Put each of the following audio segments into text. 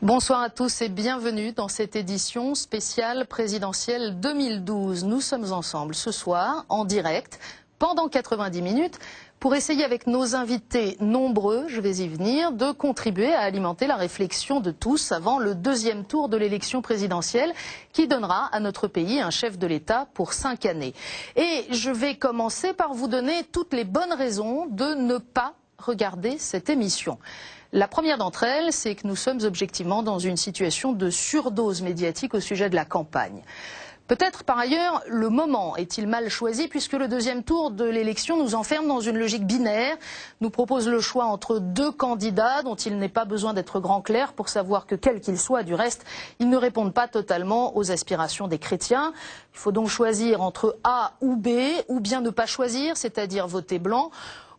Bonsoir à tous et bienvenue dans cette édition spéciale présidentielle 2012. Nous sommes ensemble ce soir en direct pendant 90 minutes pour essayer avec nos invités nombreux, je vais y venir, de contribuer à alimenter la réflexion de tous avant le deuxième tour de l'élection présidentielle qui donnera à notre pays un chef de l'État pour 5 années. Et je vais commencer par vous donner toutes les bonnes raisons de ne pas regarder cette émission. La première d'entre elles, c'est que nous sommes objectivement dans une situation de surdose médiatique au sujet de la campagne. Peut-être par ailleurs, le moment est-il mal choisi puisque le deuxième tour de l'élection nous enferme dans une logique binaire, nous propose le choix entre deux candidats dont il n'est pas besoin d'être grand clair pour savoir que quels qu'ils soient, du reste, ils ne répondent pas totalement aux aspirations des chrétiens. Il faut donc choisir entre A ou B, ou bien ne pas choisir, c'est-à-dire voter blanc,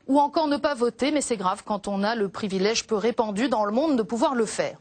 ou encore ne pas voter, mais c'est grave quand on a le privilège peu répandu dans le monde de pouvoir le faire.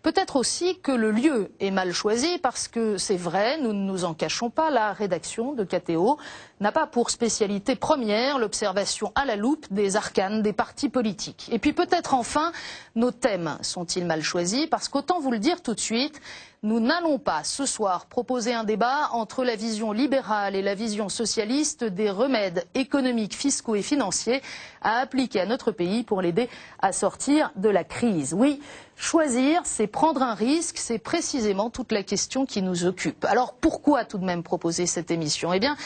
Peut-être aussi que le lieu est mal choisi parce que c'est vrai, nous ne nous en cachons pas, la rédaction de KTO n'a pas pour spécialité première l'observation à la loupe des arcanes des partis politiques. Et puis peut-être enfin, nos thèmes sont-ils mal choisis parce qu'autant vous le dire tout de suite, nous n'allons pas ce soir proposer un débat entre la vision libérale et la vision socialiste des remèdes économiques, fiscaux et financiers à appliquer à notre pays pour l'aider à sortir de la crise. Oui, choisir, c'est prendre un risque, c'est précisément toute la question qui nous occupe. Alors pourquoi tout de même proposer cette émission? Eh bien,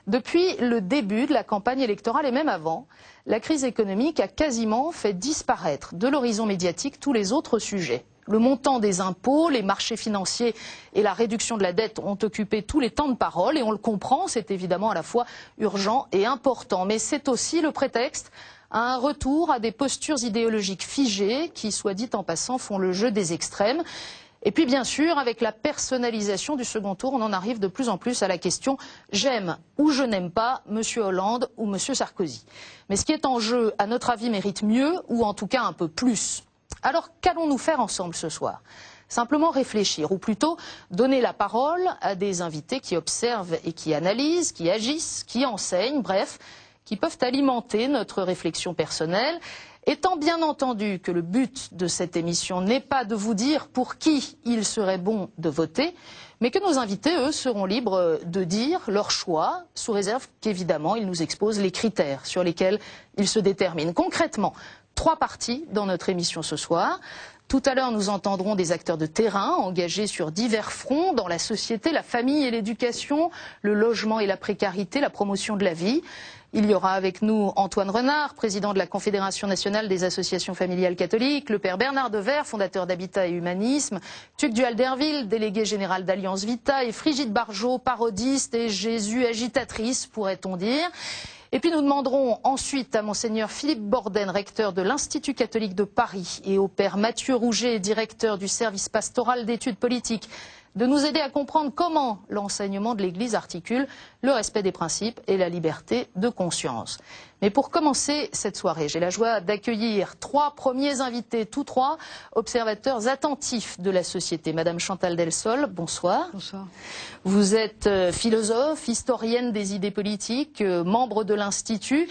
depuis le début de la campagne électorale et même avant, la crise économique a quasiment fait disparaître de l'horizon médiatique tous les autres sujets. Le montant des impôts, les marchés financiers et la réduction de la dette ont occupé tous les temps de parole et on le comprend, c'est évidemment à la fois urgent et important. Mais c'est aussi le prétexte à un retour à des postures idéologiques figées qui, soit dit en passant, font le jeu des extrêmes. Et puis bien sûr, avec la personnalisation du second tour, on en arrive de plus en plus à la question « j'aime ou je n'aime pas M. Hollande ou M. Sarkozy ». Mais ce qui est en jeu, à notre avis, mérite mieux ou en tout cas un peu plus. Alors qu'allons-nous faire ensemble ce soir? Simplement réfléchir, ou plutôt donner la parole à des invités qui observent et qui analysent, qui agissent, qui enseignent, bref, qui peuvent alimenter notre réflexion personnelle, étant bien entendu que le but de cette émission n'est pas de vous dire pour qui il serait bon de voter, mais que nos invités, eux, seront libres de dire leur choix, sous réserve qu'évidemment ils nous exposent les critères sur lesquels ils se déterminent. Concrètement, 3 parties dans notre émission ce soir. Tout à l'heure, nous entendrons des acteurs de terrain engagés sur divers fronts dans la société, la famille et l'éducation, le logement et la précarité, la promotion de la vie. Il y aura avec nous Antoine Renard, président de la Confédération nationale des associations familiales catholiques, le père Bernard Devers, fondateur d'Habitat et Humanisme, Tuc Duhalderville, délégué général d'Alliance Vita, et Frigide Barjot, parodiste et Jésus agitatrice, pourrait-on dire. Et puis nous demanderons ensuite à monseigneur Philippe Borden, recteur de l'Institut catholique de Paris, et au père Mathieu Rouget, directeur du service pastoral d'études politiques, de nous aider à comprendre comment l'enseignement de l'Église articule le respect des principes et la liberté de conscience. Mais pour commencer cette soirée, j'ai la joie d'accueillir 3 premiers invités, tous 3 observateurs attentifs de la société. Madame Chantal Delsol, bonsoir. Bonsoir. Vous êtes philosophe, historienne des idées politiques, membre de l'Institut.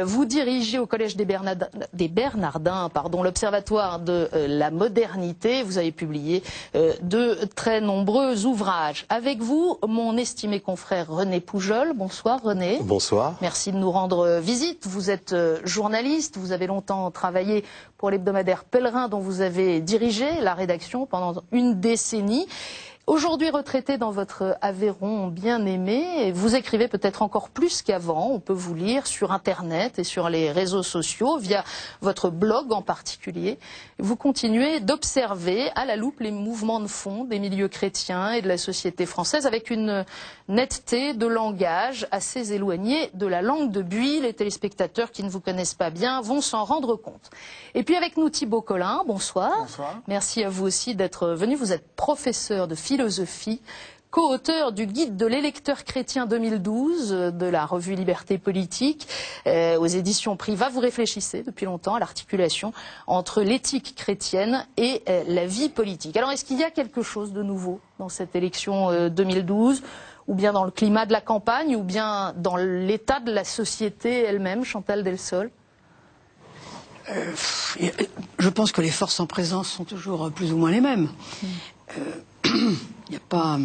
Vous dirigez au Collège des Bernardins, l'Observatoire de la modernité. Vous avez publié de très nombreux ouvrages. Avec vous, mon estimé confrère René Poujol. Bonsoir René. Bonsoir. Merci de nous rendre visite. Vous êtes journaliste, vous avez longtemps travaillé pour l'hebdomadaire Pèlerin dont vous avez dirigé la rédaction pendant une décennie. Aujourd'hui retraité dans votre Aveyron bien aimé, vous écrivez peut-être encore plus qu'avant, on peut vous lire sur Internet et sur les réseaux sociaux, via votre blog en particulier. Vous continuez d'observer à la loupe les mouvements de fond des milieux chrétiens et de la société française avec une netteté de langage assez éloignée de la langue de Buis. Les téléspectateurs qui ne vous connaissent pas bien vont s'en rendre compte. Et puis avec nous Thibaut Collin, bonsoir. Bonsoir. Merci à vous aussi d'être venu, vous êtes professeur de philosophie, co-auteur du guide de l'électeur chrétien 2012 de la revue Liberté Politique aux éditions Priva. Vous réfléchissez depuis longtemps à l'articulation entre l'éthique chrétienne et la vie politique. Alors est-ce qu'il y a quelque chose de nouveau dans cette élection 2012 ? ou bien dans le climat de la campagne, ou bien dans l'état de la société elle-même, Chantal Delsol? Je pense que les forces en présence sont toujours plus ou moins les mêmes. Il n'y a pas...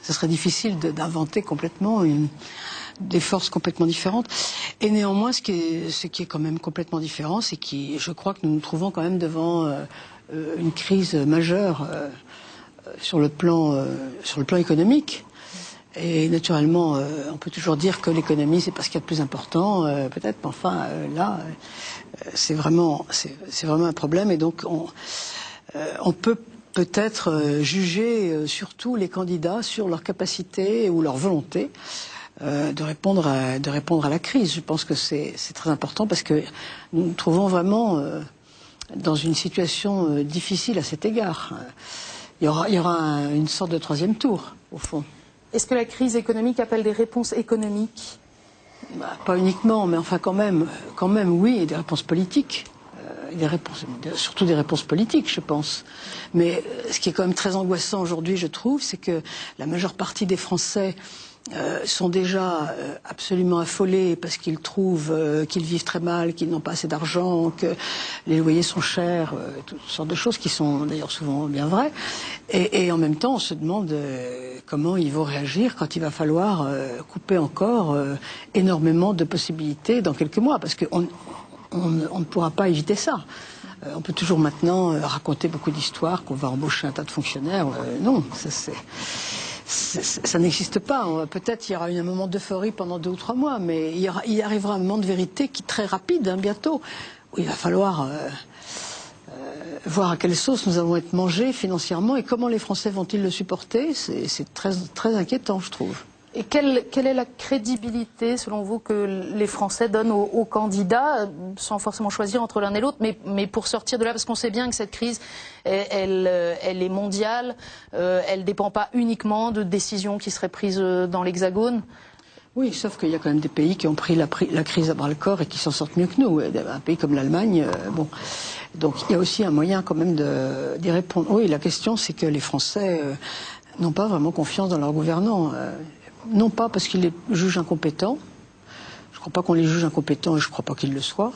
Ce serait difficile d'inventer complètement des forces complètement différentes. Et néanmoins, ce qui est quand même complètement différent, c'est que je crois que nous nous trouvons quand même devant une crise majeure sur le plan économique. Et naturellement, on peut toujours dire que l'économie, c'est pas ce qu'il y a de plus important, peut-être, mais enfin, là, c'est vraiment un problème. Et donc, on peut-être juger surtout les candidats sur leur capacité ou leur volonté de répondre à la crise. Je pense que c'est très important parce que nous nous trouvons vraiment dans une situation difficile à cet égard. Il y aura une sorte de troisième tour, au fond. Est-ce que la crise économique appelle des réponses économiques? Pas uniquement, mais enfin quand même oui, et des réponses politiques. Surtout des réponses politiques, je pense. Mais ce qui est quand même très angoissant aujourd'hui, je trouve, c'est que la majeure partie des Français sont déjà absolument affolés parce qu'ils trouvent qu'ils vivent très mal, qu'ils n'ont pas assez d'argent, que les loyers sont chers, toutes sortes de choses qui sont d'ailleurs souvent bien vraies. Et en même temps, on se demande comment ils vont réagir quand il va falloir couper encore énormément de possibilités dans quelques mois, parce qu'on ne pourra pas éviter ça. On peut toujours maintenant raconter beaucoup d'histoires, qu'on va embaucher un tas de fonctionnaires. Non, ça n'existe pas. Peut-être il y aura un moment d'euphorie pendant 2 ou 3 mois, mais il arrivera un moment de vérité qui est très rapide, bientôt, où il va falloir voir à quelle sauce nous allons être mangés financièrement et comment les Français vont-ils le supporter. C'est très, très inquiétant, je trouve. Et quelle est la crédibilité, selon vous, que les Français donnent aux candidats, sans forcément choisir entre l'un et l'autre, mais pour sortir de là, parce qu'on sait bien que cette crise, elle est mondiale, elle ne dépend pas uniquement de décisions qui seraient prises dans l'Hexagone. Oui, sauf qu'il y a quand même des pays qui ont pris la crise à bras-le-corps et qui s'en sortent mieux que nous. Un pays comme l'Allemagne, bon. Donc il y a aussi un moyen quand même d'y répondre. Oui, la question, c'est que les Français n'ont pas vraiment confiance dans leurs gouvernants. Non pas parce qu'ils les jugent incompétents, je ne crois pas qu'on les juge incompétents et je ne crois pas qu'ils le soient,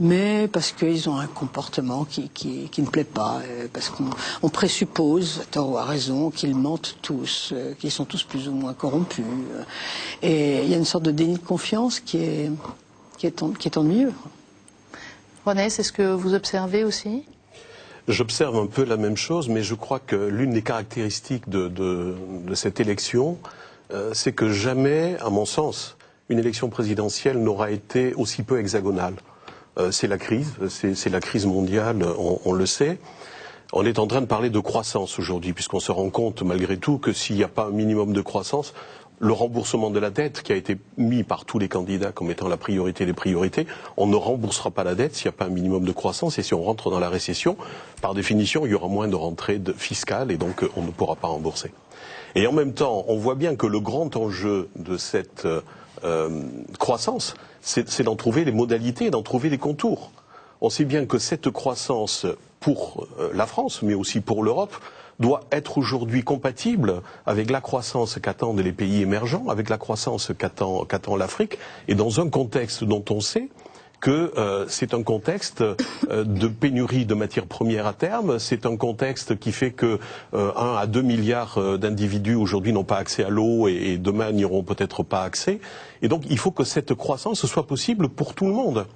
mais parce qu'ils ont un comportement qui ne plaît pas, parce qu'on présuppose, à tort ou à raison, qu'ils mentent tous, qu'ils sont tous plus ou moins corrompus. Et il y a une sorte de déni de confiance qui est ennuyeux. René, c'est ce que vous observez aussi ? J'observe un peu la même chose, mais je crois que l'une des caractéristiques de cette élection, c'est que jamais, à mon sens, une élection présidentielle n'aura été aussi peu hexagonale. C'est la crise mondiale, on le sait. On est en train de parler de croissance aujourd'hui, puisqu'on se rend compte malgré tout que s'il n'y a pas un minimum de croissance, le remboursement de la dette qui a été mis par tous les candidats comme étant la priorité des priorités, on ne remboursera pas la dette s'il n'y a pas un minimum de croissance. Et si on rentre dans la récession, par définition, il y aura moins de rentrées fiscales et donc on ne pourra pas rembourser. Et en même temps, on voit bien que le grand enjeu de cette croissance, c'est d'en trouver les modalités, d'en trouver les contours. On sait bien que cette croissance pour la France, mais aussi pour l'Europe, doit être aujourd'hui compatible avec la croissance qu'attendent les pays émergents, avec la croissance qu'attend l'Afrique, et dans un contexte dont on sait que c'est un contexte de pénurie de matières premières à terme, c'est un contexte qui fait que 1 à 2 milliards d'individus aujourd'hui n'ont pas accès à l'eau et demain n'y auront peut-être pas accès. Et donc il faut que cette croissance soit possible pour tout le monde.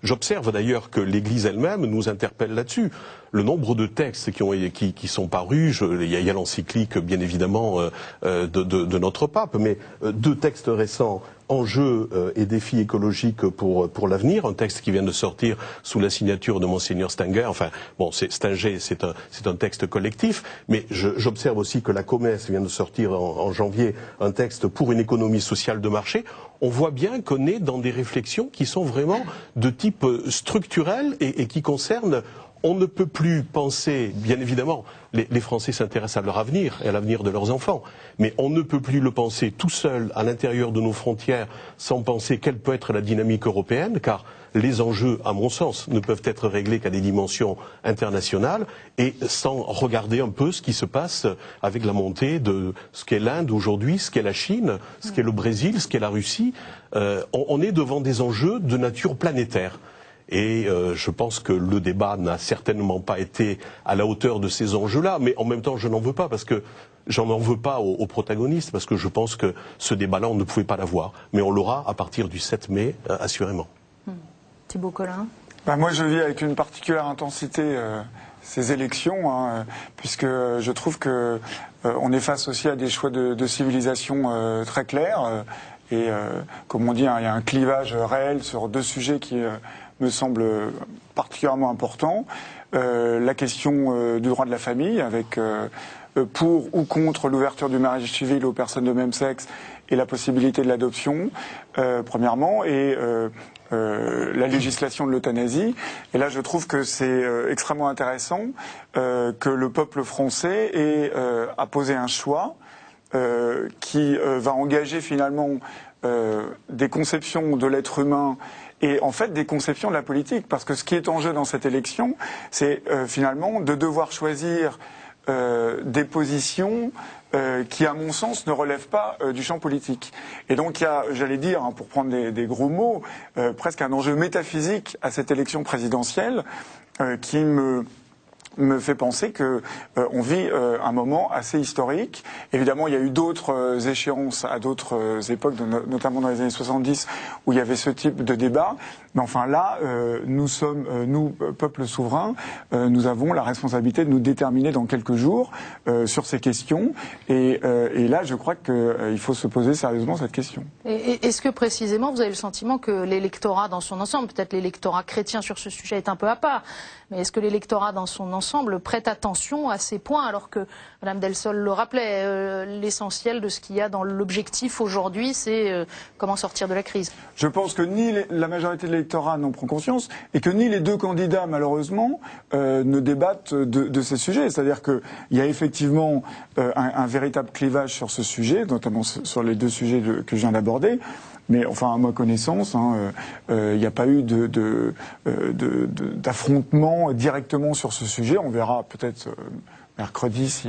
J'observe d'ailleurs que l'Église elle-même nous interpelle là-dessus. Le nombre de textes qui sont parus, il y a l'encyclique bien évidemment de notre pape, mais 2 textes récents, Enjeux et défis écologiques pour l'avenir, un texte qui vient de sortir sous la signature de Monseigneur Stenger. Enfin, bon, Stenger, c'est un texte collectif, mais j'observe aussi que la Comesse vient de sortir en janvier un texte pour une économie sociale de marché. On voit bien qu'on est dans des réflexions qui sont vraiment de type structurel et qui concernent On ne peut plus penser, bien évidemment, les Français s'intéressent à leur avenir et à l'avenir de leurs enfants, mais on ne peut plus le penser tout seul à l'intérieur de nos frontières sans penser quelle peut être la dynamique européenne, car les enjeux, à mon sens, ne peuvent être réglés qu'à des dimensions internationales et sans regarder un peu ce qui se passe avec la montée de ce qu'est l'Inde aujourd'hui, ce qu'est la Chine, ce qu'est le Brésil, ce qu'est la Russie. On est devant des enjeux de nature planétaire. Et je pense que le débat n'a certainement pas été à la hauteur de ces enjeux-là, mais en même temps je n'en veux pas parce que j'en en veux pas aux protagonistes, parce que je pense que ce débat-là on ne pouvait pas l'avoir, mais on l'aura à partir du 7 mai assurément. Thibault Collin. Moi je vis avec une particulière intensité ces élections, puisque je trouve que on est face aussi à des choix de civilisation très clairs, et comme on dit, il y a un clivage réel sur deux sujets qui me semble particulièrement important. La question du droit de la famille, avec pour ou contre l'ouverture du mariage civil aux personnes de même sexe et la possibilité de l'adoption, premièrement, et la législation de l'euthanasie. Et là, je trouve que c'est extrêmement intéressant que le peuple français a posé un choix qui va engager finalement des conceptions de l'être humain et en fait des conceptions de la politique, parce que ce qui est en jeu dans cette élection, c'est finalement de devoir choisir des positions qui, à mon sens, ne relèvent pas du champ politique. Et donc il y a, j'allais dire, pour prendre des gros mots, presque un enjeu métaphysique à cette élection présidentielle qui me fait penser que on vit un moment assez historique. Évidemment, il y a eu d'autres échéances à d'autres époques, notamment dans les années 70, où il y avait ce type de débat. Mais enfin là, nous sommes, nous, peuple souverain, nous avons la responsabilité de nous déterminer dans quelques jours sur ces questions. Et là, je crois qu'il faut se poser sérieusement cette question. Est-ce que précisément, vous avez le sentiment que l'électorat dans son ensemble, peut-être l'électorat chrétien sur ce sujet est un peu à part, mais est-ce que l'électorat dans son ensemble prête attention à ces points, alors que Mme Delsol le rappelait, l'essentiel de ce qu'il y a dans l'objectif aujourd'hui, c'est comment sortir de la crise? Je pense que ni la majorité de l'électorat n'en prend conscience et que ni les deux candidats, malheureusement, ne débattent de ces sujets. C'est-à-dire qu'il y a effectivement un véritable clivage sur ce sujet, notamment sur les deux sujets que je viens d'aborder. Mais enfin, à ma connaissance, il n'y a pas eu d'affrontement directement sur ce sujet. On verra peut-être mercredi si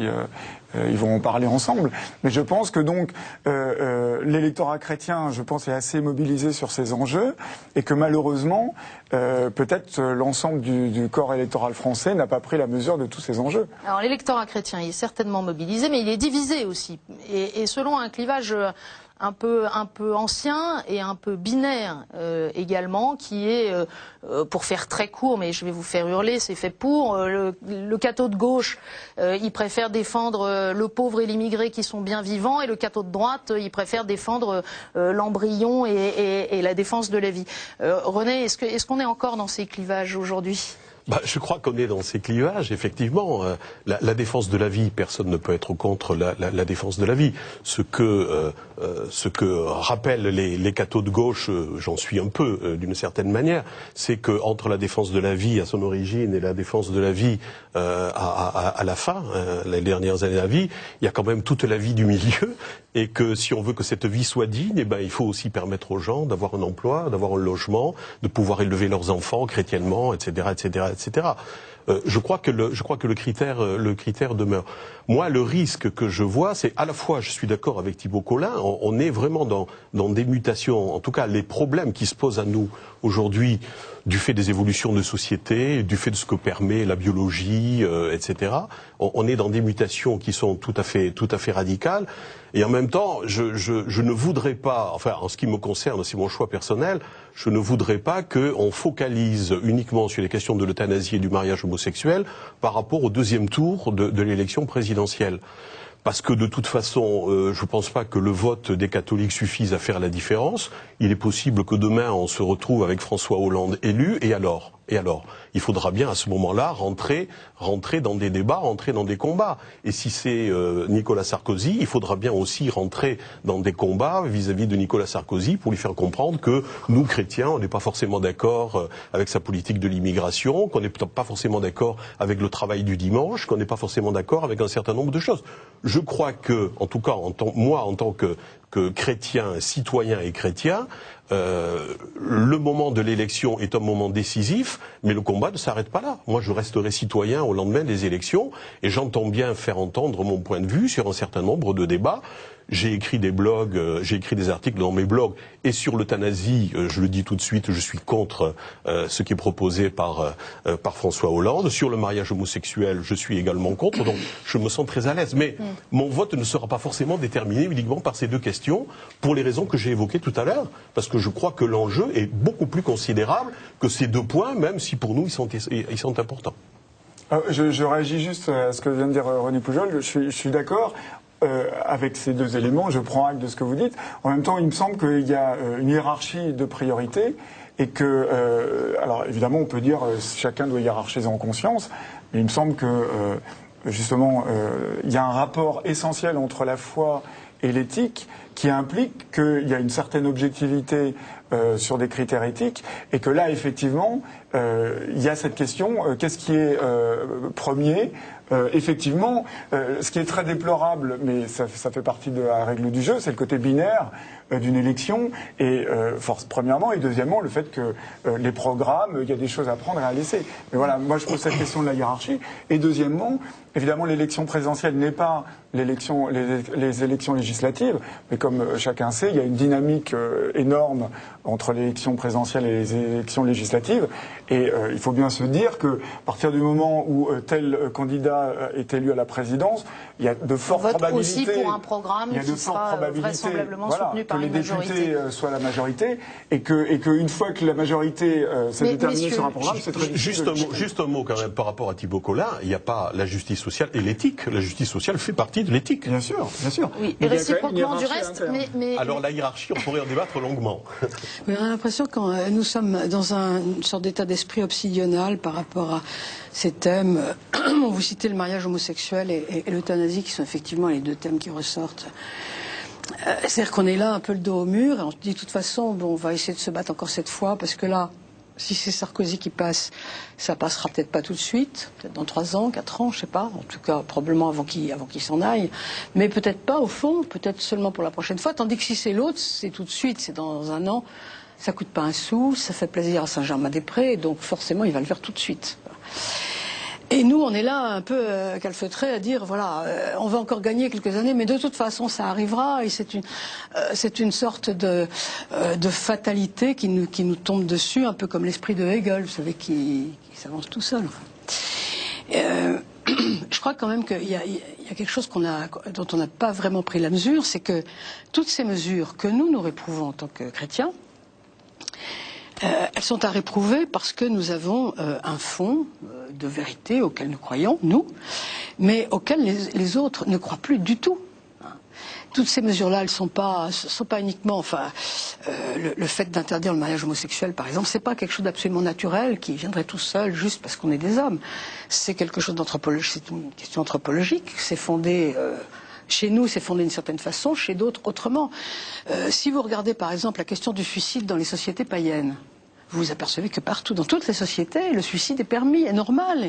ils vont en parler ensemble. Mais je pense que donc l'électorat chrétien, je pense, est assez mobilisé sur ces enjeux et que malheureusement, peut-être l'ensemble du corps électoral français n'a pas pris la mesure de tous ces enjeux. Alors l'électorat chrétien, il est certainement mobilisé, mais il est divisé aussi. Et selon un clivage un peu ancien et un peu binaire également, qui est, pour faire très court, mais je vais vous faire hurler, c'est fait pour, le catho de gauche, il préfère défendre le pauvre et l'immigré qui sont bien vivants, et le catho de droite, il préfère défendre l'embryon et la défense de la vie. René, est-ce qu'on est encore dans ces clivages aujourd'hui ? Je crois qu'on est dans ces clivages, effectivement. La défense de la vie, personne ne peut être contre la défense de la vie. Ce que rappellent les cathos de gauche, j'en suis un peu d'une certaine manière, c'est que entre la défense de la vie à son origine et la défense de la vie à la fin, les dernières années de la vie, il y a quand même toute la vie du milieu, et que si on veut que cette vie soit digne, il faut aussi permettre aux gens d'avoir un emploi, d'avoir un logement, de pouvoir élever leurs enfants chrétiennement, etc., etc., etc. Je crois que le critère demeure. Moi, le risque que je vois, c'est à la fois, je suis d'accord avec Thibault Collin, on est vraiment dans des mutations, en tout cas les problèmes qui se posent à nous aujourd'hui, du fait des évolutions de société, du fait de ce que permet la biologie, etc. On est dans des mutations qui sont tout à fait radicales. Et en même temps, je ne voudrais pas, enfin en ce qui me concerne, c'est mon choix personnel, je ne voudrais pas qu'on focalise uniquement sur les questions de l'euthanasie et du mariage homosexuel par rapport au deuxième tour de l'élection présidentielle. Parce que de toute façon, je ne pense pas que le vote des catholiques suffise à faire la différence. Il est possible que demain on se retrouve avec François Hollande élu, et alors ? Et alors, il faudra bien à ce moment-là rentrer dans des débats, rentrer dans des combats. Et si c'est Nicolas Sarkozy, il faudra bien aussi rentrer dans des combats vis-à-vis de Nicolas Sarkozy pour lui faire comprendre que nous, chrétiens, on n'est pas forcément d'accord avec sa politique de l'immigration, qu'on n'est pas forcément d'accord avec le travail du dimanche, qu'on n'est pas forcément d'accord avec un certain nombre de choses. Je crois que, en tout cas, moi, en tant que chrétien, citoyen et chrétien, le moment de l'élection est un moment décisif, mais le combat ne s'arrête pas là. Moi, je resterai citoyen au lendemain des élections et j'entends bien faire entendre mon point de vue sur un certain nombre de débats. J'ai écrit des blogs, j'ai écrit des articles dans mes blogs et sur l'euthanasie, je le dis tout de suite, je suis contre ce qui est proposé par François Hollande. Sur le mariage homosexuel, je suis également contre, donc je me sens très à l'aise. Mais mon vote ne sera pas forcément déterminé uniquement par ces deux questions, pour les raisons que j'ai évoquées tout à l'heure, parce que je crois que l'enjeu est beaucoup plus considérable que ces deux points, même si pour nous ils sont importants. Je réagis juste à ce que vient de dire René Poujol, je suis d'accord. Avec ces deux éléments, je prends acte de ce que vous dites. En même temps, il me semble qu'il y a une hiérarchie de priorités et que, alors évidemment, on peut dire chacun doit hiérarchiser en conscience, mais il me semble que justement, il y a un rapport essentiel entre la foi et l'éthique qui implique qu'il y a une certaine objectivité sur des critères éthiques et que là, effectivement, il y a cette question, qu'est-ce qui est premier ? Effectivement, ce qui est très déplorable, mais ça fait partie de la règle du jeu, c'est le côté binaire d'une élection, et premièrement, et deuxièmement, le fait que les programmes, il y a des choses à prendre et à laisser. Mais voilà, moi je pose cette question de la hiérarchie. Et deuxièmement, évidemment, l'élection présidentielle n'est pas les élections législatives, mais comme chacun sait, il y a une dynamique énorme entre l'élection présidentielle et les élections législatives, et il faut bien se dire que à partir du moment où tel candidat est élu à la présidence, il y a de fortes probabilités. Aussi pour un programme qui sera vraisemblablement soutenu par une majorité. Que les députés soient la majorité, et qu'une fois que la majorité s'est déterminée sur un programme, c'est très difficile. Juste un mot quand même par rapport à Thibault Collin, il n'y a pas la justice sociale et l'éthique. La justice sociale fait partie de l'éthique. Bien sûr, bien sûr. Oui, et réciproquement du reste. Alors la hiérarchie, on pourrait en débattre longuement. Oui, on a l'impression que nous sommes dans une sorte d'état d'esprit obsidional par rapport à ces thèmes. Vous citez le mariage homosexuel et l'euthanasie, qui sont effectivement les deux thèmes qui ressortent. C'est-à-dire qu'on est là un peu le dos au mur et on se dit de toute façon, bon, on va essayer de se battre encore cette fois parce que là, si c'est Sarkozy qui passe, ça passera peut-être pas tout de suite, peut-être dans 3 ans, 4 ans, je sais pas, en tout cas probablement avant qu'il s'en aille, mais peut-être pas au fond, peut-être seulement pour la prochaine fois, tandis que si c'est l'autre, c'est tout de suite, c'est dans 1 an, ça coûte pas un sou, ça fait plaisir à Saint-Germain-des-Prés, donc forcément il va le faire tout de suite. Et nous, on est là un peu calfeutrés à dire, voilà, on va encore gagner quelques années, mais de toute façon, ça arrivera. Et c'est une sorte de fatalité qui nous tombe dessus, un peu comme l'esprit de Hegel, vous savez, qui s'avance tout seul. Je crois quand même qu'il y a quelque chose dont on n'a pas vraiment pris la mesure, c'est que toutes ces mesures que nous réprouvons en tant que chrétiens, elles sont à réprouver parce que nous avons un fond de vérité auquel nous croyons, nous, mais auquel les autres ne croient plus du tout. Toutes ces mesures-là, elles ne sont pas uniquement, enfin, le fait d'interdire le mariage homosexuel, par exemple, c'est pas quelque chose d'absolument naturel qui viendrait tout seul juste parce qu'on est des hommes. C'est quelque chose d'anthropologique, c'est une question anthropologique. C'est fondé. Chez nous, c'est fondé d'une certaine façon, chez d'autres, autrement. Si vous regardez, par exemple, la question du suicide dans les sociétés païennes, vous vous apercevez que partout, dans toutes les sociétés, le suicide est permis, est normal.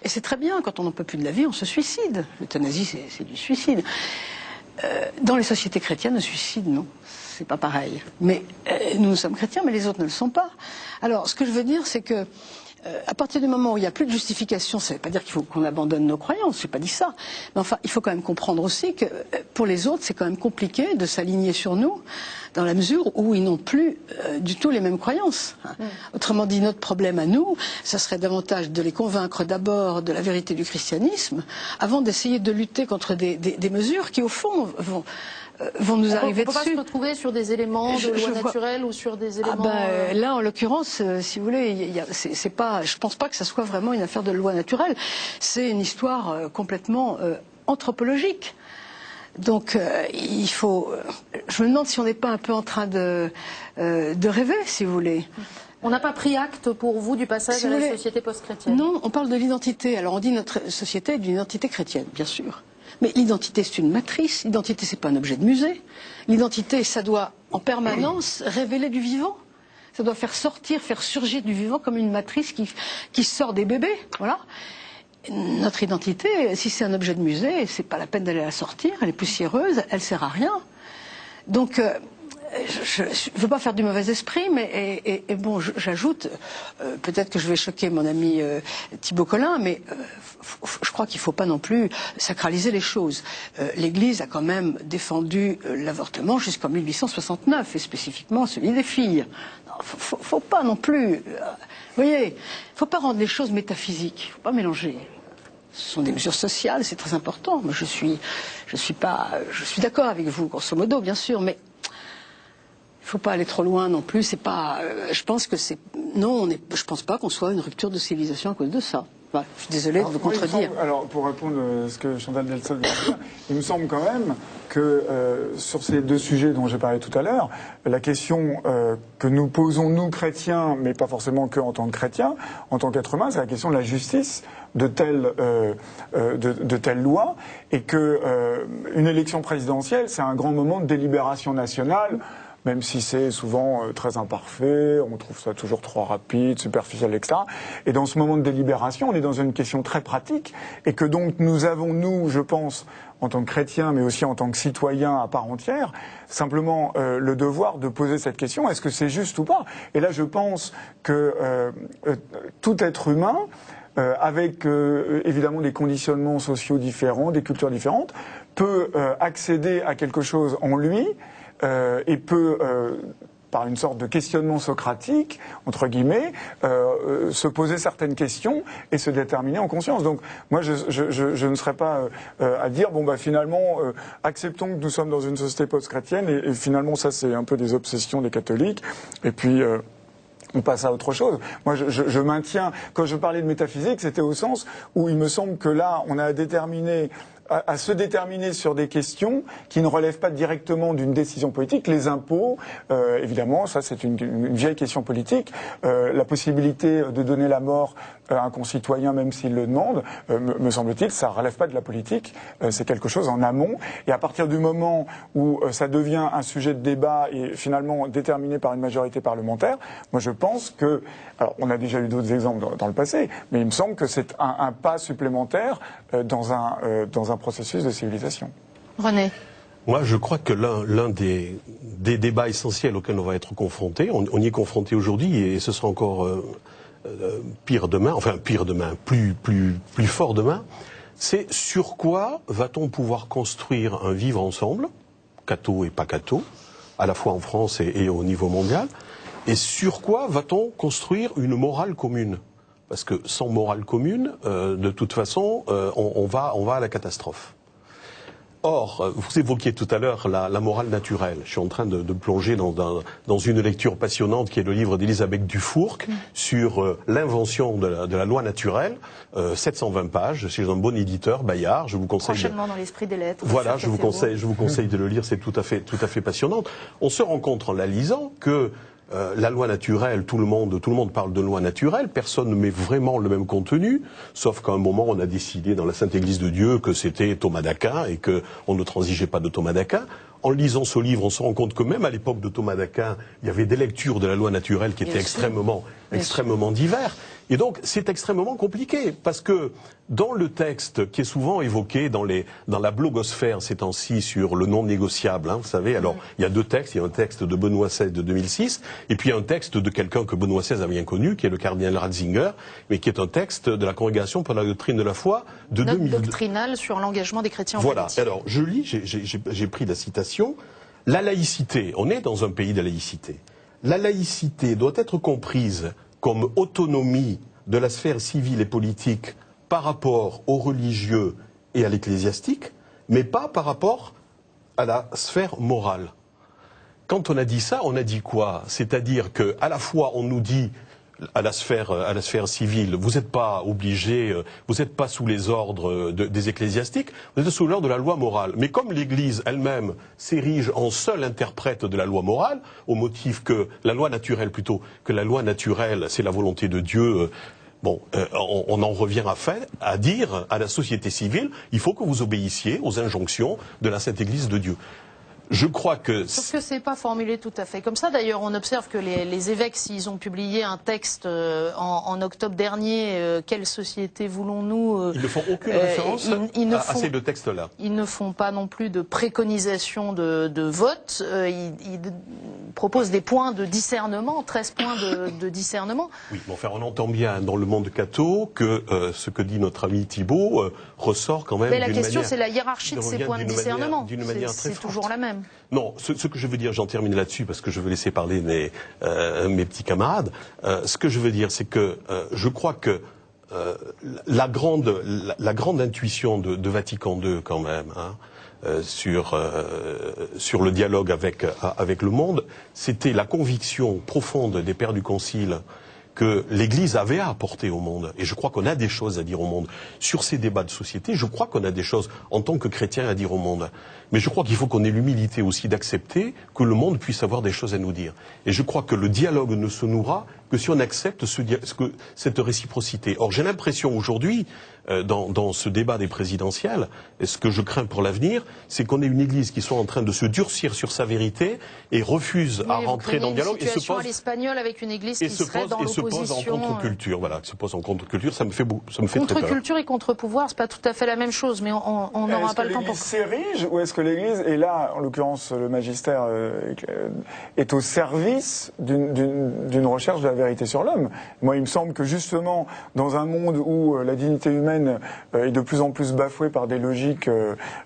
Et c'est très bien, quand on n'en peut plus de la vie, on se suicide. L'euthanasie, c'est du suicide. Dans les sociétés chrétiennes, le suicide, non. C'est pas pareil. Mais nous sommes chrétiens, mais les autres ne le sont pas. Alors, ce que je veux dire, c'est que à partir du moment où il n'y a plus de justification, ça ne veut pas dire qu'il faut qu'on abandonne nos croyances, je n'ai pas dit ça. Mais enfin, il faut quand même comprendre aussi que pour les autres, c'est quand même compliqué de s'aligner sur nous, dans la mesure où ils n'ont plus du tout les mêmes croyances. Autrement dit, notre problème à nous, ça serait davantage de les convaincre d'abord de la vérité du christianisme, avant d'essayer de lutter contre des mesures qui, au fond, vont nous arriver dessus. On ne peut pas se retrouver sur des éléments de loi naturelle ou sur des éléments... Là, en l'occurrence, si vous voulez, c'est pas, je ne pense pas que ça soit vraiment une affaire de loi naturelle. C'est une histoire complètement anthropologique. Donc, il faut... Je me demande si on n'est pas un peu en train de rêver, si vous voulez. On n'a pas pris acte pour vous du passage à la société post-chrétienne? Non, on parle de l'identité. Alors on dit notre société est d'une identité chrétienne, bien sûr. Mais l'identité, c'est une matrice. L'identité, c'est pas un objet de musée. L'identité, ça doit en permanence révéler du vivant. Ça doit faire sortir, faire surgir du vivant comme une matrice qui sort des bébés. Voilà. Notre identité, si c'est un objet de musée, c'est pas la peine d'aller la sortir. Elle est poussiéreuse, elle sert à rien. Donc, je ne veux pas faire du mauvais esprit, mais bon, j'ajoute, peut-être que je vais choquer mon ami Thibaut Collin, mais je crois qu'il ne faut pas non plus sacraliser les choses. L'Église a quand même défendu l'avortement jusqu'en 1869, et spécifiquement celui des filles. Faut pas non plus, vous voyez, faut pas rendre les choses métaphysiques, faut pas mélanger. Ce sont des mesures sociales, c'est très important. Moi, je suis d'accord avec vous, grosso modo, bien sûr, mais il ne faut pas aller trop loin non plus. C'est pas, je pense que c'est, non, je pense pas qu'on soit une rupture de civilisation à cause de ça. Enfin, je suis désolé de vous contredire. Alors, pour répondre à ce que Chantal Delsol vient de dire, il me semble quand même que sur ces deux sujets dont j'ai parlé tout à l'heure, la question que nous posons, nous chrétiens, mais pas forcément que en tant que chrétiens, en tant qu'être humain, c'est la question de la justice de telle loi, et que une élection présidentielle, c'est un grand moment de délibération nationale. Même si c'est souvent très imparfait, on trouve ça toujours trop rapide, superficiel, etc. Et dans ce moment de délibération, on est dans une question très pratique, et que donc nous avons, nous, je pense, en tant que chrétiens, mais aussi en tant que citoyens à part entière, simplement le devoir de poser cette question, est-ce que c'est juste ou pas? Et là, je pense que tout être humain, avec évidemment des conditionnements sociaux différents, des cultures différentes, peut accéder à quelque chose en lui, et peut, par une sorte de questionnement socratique, entre guillemets, se poser certaines questions et se déterminer en conscience. Donc moi, je ne serais pas à dire, bon, bah, finalement, acceptons que nous sommes dans une société post-chrétienne, et finalement, ça, c'est un peu des obsessions des catholiques, et puis on passe à autre chose. Moi, je maintiens, quand je parlais de métaphysique, c'était au sens où il me semble que là, on a à se déterminer sur des questions qui ne relèvent pas directement d'une décision politique. Les impôts, évidemment, ça c'est une vieille question politique. La possibilité de donner la mort à un concitoyen, même s'il le demande, me semble-t-il, ça ne relève pas de la politique. C'est quelque chose en amont. Et à partir du moment où ça devient un sujet de débat et finalement déterminé par une majorité parlementaire, moi je pense que, alors on a déjà eu d'autres exemples dans le passé, mais il me semble que c'est un pas supplémentaire dans un processus de civilisation. René. Moi, je crois que l'un des débats essentiels auxquels on va être confronté, on y est confronté aujourd'hui, et ce sera encore pire demain, enfin pire demain, plus fort demain, c'est sur quoi va-t-on pouvoir construire un vivre ensemble, catho et pas catho, à la fois en France et au niveau mondial, et sur quoi va-t-on construire une morale commune? Parce que sans morale commune, de toute façon, on va à la catastrophe. Or, vous évoquiez tout à l'heure la morale naturelle. Je suis en train de plonger dans une lecture passionnante qui est le livre d'Elisabeth Dufourcq sur l'invention de la loi naturelle, 720 pages, chez un bon éditeur, Bayard. Je vous conseille. Prochainement dans l'esprit des lettres. Voilà, je vous conseille de le lire, c'est tout à fait passionnant. On se rend compte en la lisant que la loi naturelle, tout le monde parle de loi naturelle, personne ne met vraiment le même contenu, sauf qu'à un moment on a décidé dans la Sainte Église de Dieu que c'était Thomas d'Aquin et qu'on ne transigeait pas de Thomas d'Aquin. En lisant ce livre, on se rend compte que même à l'époque de Thomas d'Aquin, il y avait des lectures de la loi naturelle qui étaient extrêmement divers. Et donc, c'est extrêmement compliqué, parce que dans le texte qui est souvent évoqué dans la blogosphère ces temps-ci sur le non négociable, vous savez, alors, il y a deux textes, il y a un texte de Benoît XVI de 2006, et puis un texte de quelqu'un que Benoît XVI a bien connu, qui est le cardinal Ratzinger, mais qui est un texte de la Congrégation pour la doctrine de la foi de 2002. Note doctrinale sur l'engagement des chrétiens en politique. Voilà, alors, je lis, j'ai pris la citation, la laïcité, on est dans un pays de laïcité, la laïcité doit être comprise comme autonomie de la sphère civile et politique par rapport aux religieux et à l'ecclésiastique, mais pas par rapport à la sphère morale. Quand on a dit ça, on a dit quoi? C'est-à-dire qu'à la fois on nous dit à la sphère civile. Vous n'êtes pas obligé, vous n'êtes pas sous les ordres des ecclésiastiques, vous êtes sous l'ordre de la loi morale. Mais comme l'Église elle-même s'érige en seul interprète de la loi morale, au motif que la loi naturelle c'est la volonté de Dieu. Bon, on en revient à dire à la société civile, il faut que vous obéissiez aux injonctions de la Sainte Église de Dieu. Je crois que... Sauf que c'est pas formulé tout à fait comme ça. D'ailleurs, on observe que les évêques, s'ils ont publié un texte en octobre dernier, quelle société voulons-nous ils ne font aucune référence à ces deux textes-là. Ils ne font pas non plus de préconisation de vote. Ils proposent des points de discernement, 13 points de discernement. Oui, mais enfin, on entend bien dans le monde catho que ce que dit notre ami Thibault ressort quand même. Mais la question, c'est la hiérarchie de ces points de discernement. C'est toujours la même. Non, ce que je veux dire, j'en termine là-dessus parce que je veux laisser parler mes petits camarades. Ce que je veux dire, c'est que je crois que la grande intuition de Vatican II, quand même, sur le dialogue avec le monde, c'était la conviction profonde des pères du Concile que l'Église avait à apporter au monde. Et je crois qu'on a des choses à dire au monde. Sur ces débats de société, je crois qu'on a des choses en tant que chrétiens à dire au monde. Mais je crois qu'il faut qu'on ait l'humilité aussi d'accepter que le monde puisse avoir des choses à nous dire. Et je crois que le dialogue ne se nourra que si on accepte cette réciprocité. Or, j'ai l'impression aujourd'hui, dans ce débat des présidentielles, et ce que je crains pour l'avenir, c'est qu'on ait une Église qui soit en train de se durcir sur sa vérité et refuse à rentrer dans le dialogue. Et se pose à l'espagnol avec une Église qui serait dans l'opposition. Et se pose en contre-culture. Voilà, se pose en contre-culture, ça me fait très peur. Contre-culture et contre-pouvoir, c'est pas tout à fait la même chose, mais on n'aura pas le temps pour... Est-ce que l'Église s'érige ou est-ce que l'Église, et là, en l'occurrence, le magistère est au service d'une recherche de la vérité sur l'homme? Moi, il me semble que justement, dans un monde où la dignité humaine est de plus en plus bafouée par des logiques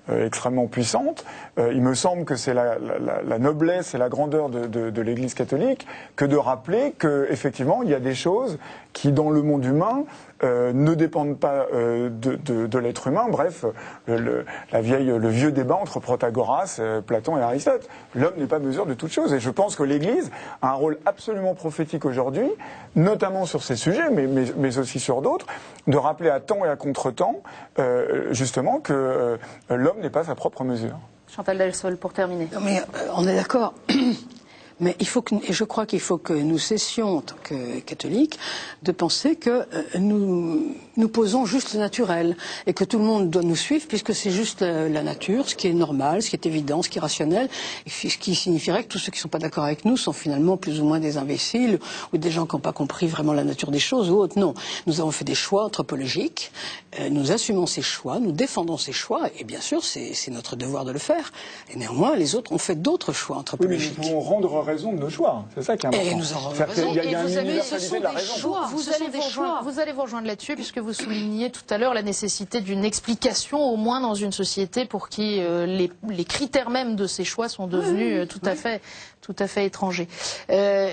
extrêmement puissantes, il me semble que c'est la noblesse et la grandeur de l'Église catholique que de rappeler qu'effectivement, il y a des choses qui, dans le monde humain, ne dépendent pas de l'être humain. Bref, le vieux débat entre Protagoras, Platon et Aristote. L'homme n'est pas mesure de toute chose. Et je pense que l'Église a un rôle absolument prophétique aujourd'hui, notamment sur ces sujets, mais aussi sur d'autres, de rappeler à temps et à contre-temps, justement, que l'homme n'est pas sa propre mesure. Chantal Delsol, pour terminer. Non, mais on est d'accord. Mais je crois qu'il faut que nous cessions, en tant que catholiques, de penser que nous posons juste le naturel et que tout le monde doit nous suivre puisque c'est juste la nature, ce qui est normal, ce qui est évident, ce qui est rationnel, et ce qui signifierait que tous ceux qui ne sont pas d'accord avec nous sont finalement plus ou moins des imbéciles ou des gens qui n'ont pas compris vraiment la nature des choses ou autre. Non, nous avons fait des choix anthropologiques, nous assumons ces choix, nous défendons ces choix et bien sûr c'est notre devoir de le faire. Et néanmoins, les autres ont fait d'autres choix anthropologiques. Oui, mais nous pouvons rendre raison de nos choix. C'est ça qui est important. Et nous en rendons raison. Il y a une universalité de la raison. Vous allez vous rejoindre là-dessus puisque vous souligniez tout à l'heure la nécessité d'une explication au moins dans une société pour qui les critères même de ces choix sont devenus tout à fait étrangers.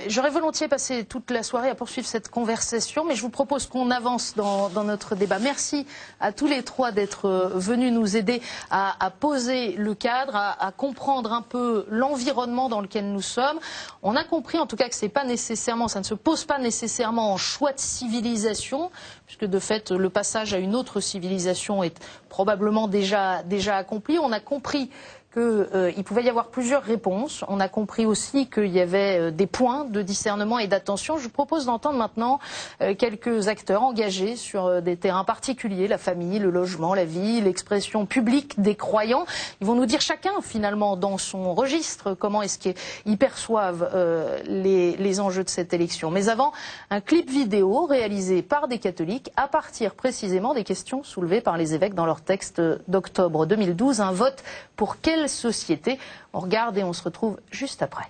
J'aurais volontiers passé toute la soirée à poursuivre cette conversation, mais je vous propose qu'on avance dans notre débat. Merci à tous les trois d'être venus nous aider à poser le cadre, à comprendre un peu l'environnement dans lequel nous sommes. On a compris en tout cas que c'est pas nécessairement, ça ne se pose pas nécessairement en choix de civilisation, puisque de fait le passage à une autre civilisation est probablement déjà accompli. On a compris qu'il pouvait y avoir plusieurs réponses. On a compris aussi qu'il y avait des points de discernement et d'attention. Je vous propose d'entendre maintenant quelques acteurs engagés sur des terrains particuliers, la famille, le logement, la vie, l'expression publique des croyants. Ils vont nous dire chacun finalement dans son registre comment est-ce qu'ils perçoivent les enjeux de cette élection. Mais avant, un clip vidéo réalisé par des catholiques à partir précisément des questions soulevées par les évêques dans leur texte d'octobre 2012. Un vote pour quelle société? On regarde et on se retrouve juste après.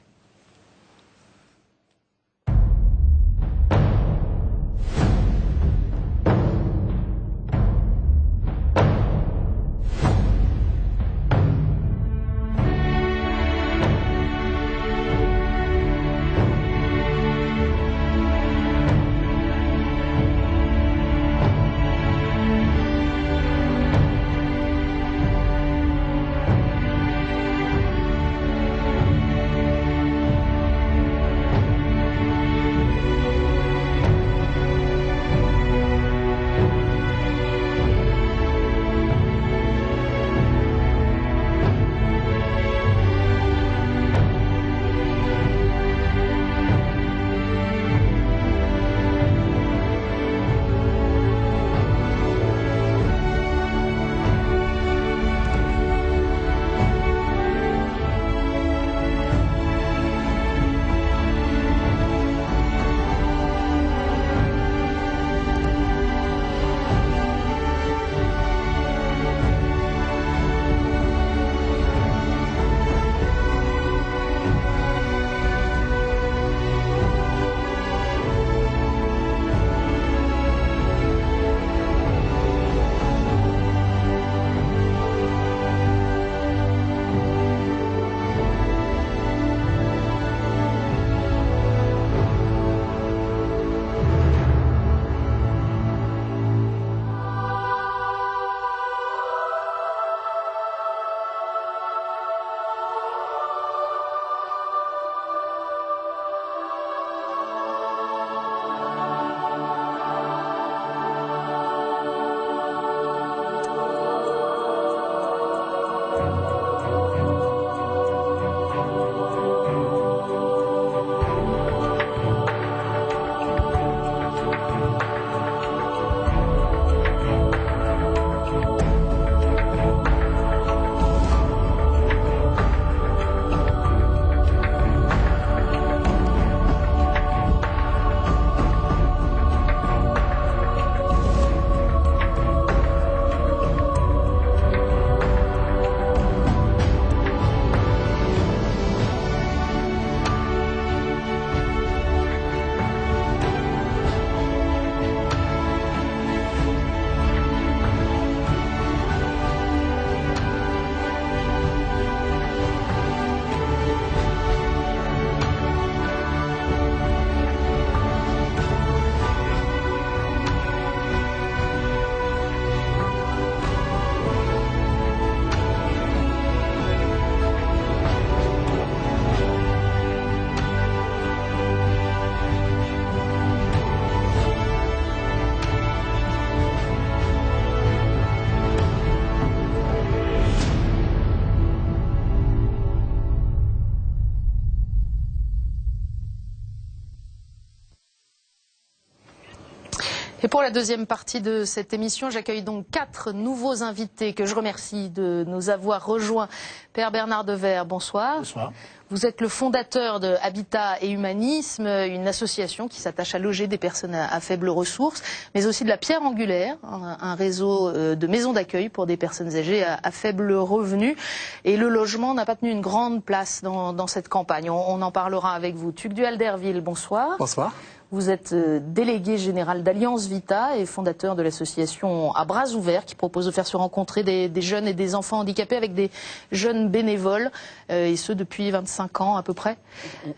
Et pour la deuxième partie de cette émission, j'accueille donc 4 nouveaux invités que je remercie de nous avoir rejoints. Père Bernard Devers, bonsoir. Bonsoir. Vous êtes le fondateur de Habitat et Humanisme, une association qui s'attache à loger des personnes à faibles ressources, mais aussi de la Pierre Angulaire, un réseau de maisons d'accueil pour des personnes âgées à faible revenu. Et le logement n'a pas tenu une grande place dans cette campagne. On en parlera avec vous. Tugdual Derville, bonsoir. Bonsoir. Vous êtes délégué général d'Alliance Vita et fondateur de l'association À Bras Ouverts qui propose de faire se rencontrer des jeunes et des enfants handicapés avec des jeunes bénévoles, et ce depuis 25 ans à peu près.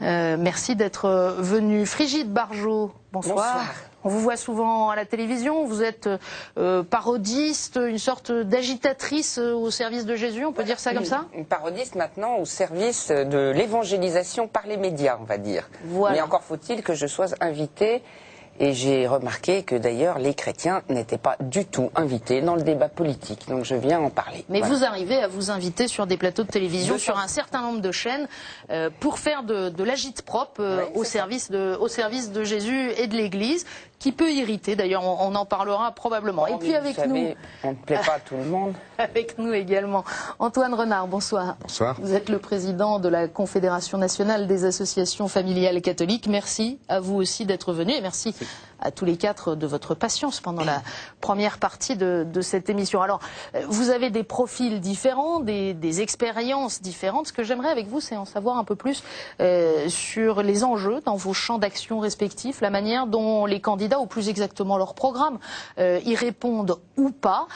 Merci d'être venu. Frigide Barjot, bonsoir. Bonsoir. On vous voit souvent à la télévision, vous êtes parodiste, une sorte d'agitatrice au service de Jésus, on peut dire ça comme ça? Une parodiste maintenant au service de l'évangélisation par les médias, on va dire. Voilà. Mais encore faut-il que je sois invitée. Et j'ai remarqué que d'ailleurs les chrétiens n'étaient pas du tout invités dans le débat politique. Donc je viens en parler. Mais voilà. vous arrivez à vous inviter sur des plateaux de télévision, sur un certain nombre de chaînes, pour faire de l'agite-propre au service de Jésus et de l'Église, qui peut irriter. D'ailleurs, on en parlera probablement. Oh, et puis avec nous... On ne plaît pas à tout le monde. Avec nous également, Antoine Renard, bonsoir. Bonsoir. Vous êtes le président de la Confédération nationale des associations familiales catholiques. Merci à vous aussi d'être venu et merci à tous les 4 de votre patience pendant la première partie de cette émission. Alors, vous avez des profils différents, des expériences différentes. Ce que j'aimerais avec vous, c'est en savoir un peu plus sur les enjeux dans vos champs d'action respectifs, la manière dont les candidats, ou plus exactement leur programme, y répondent ou pas.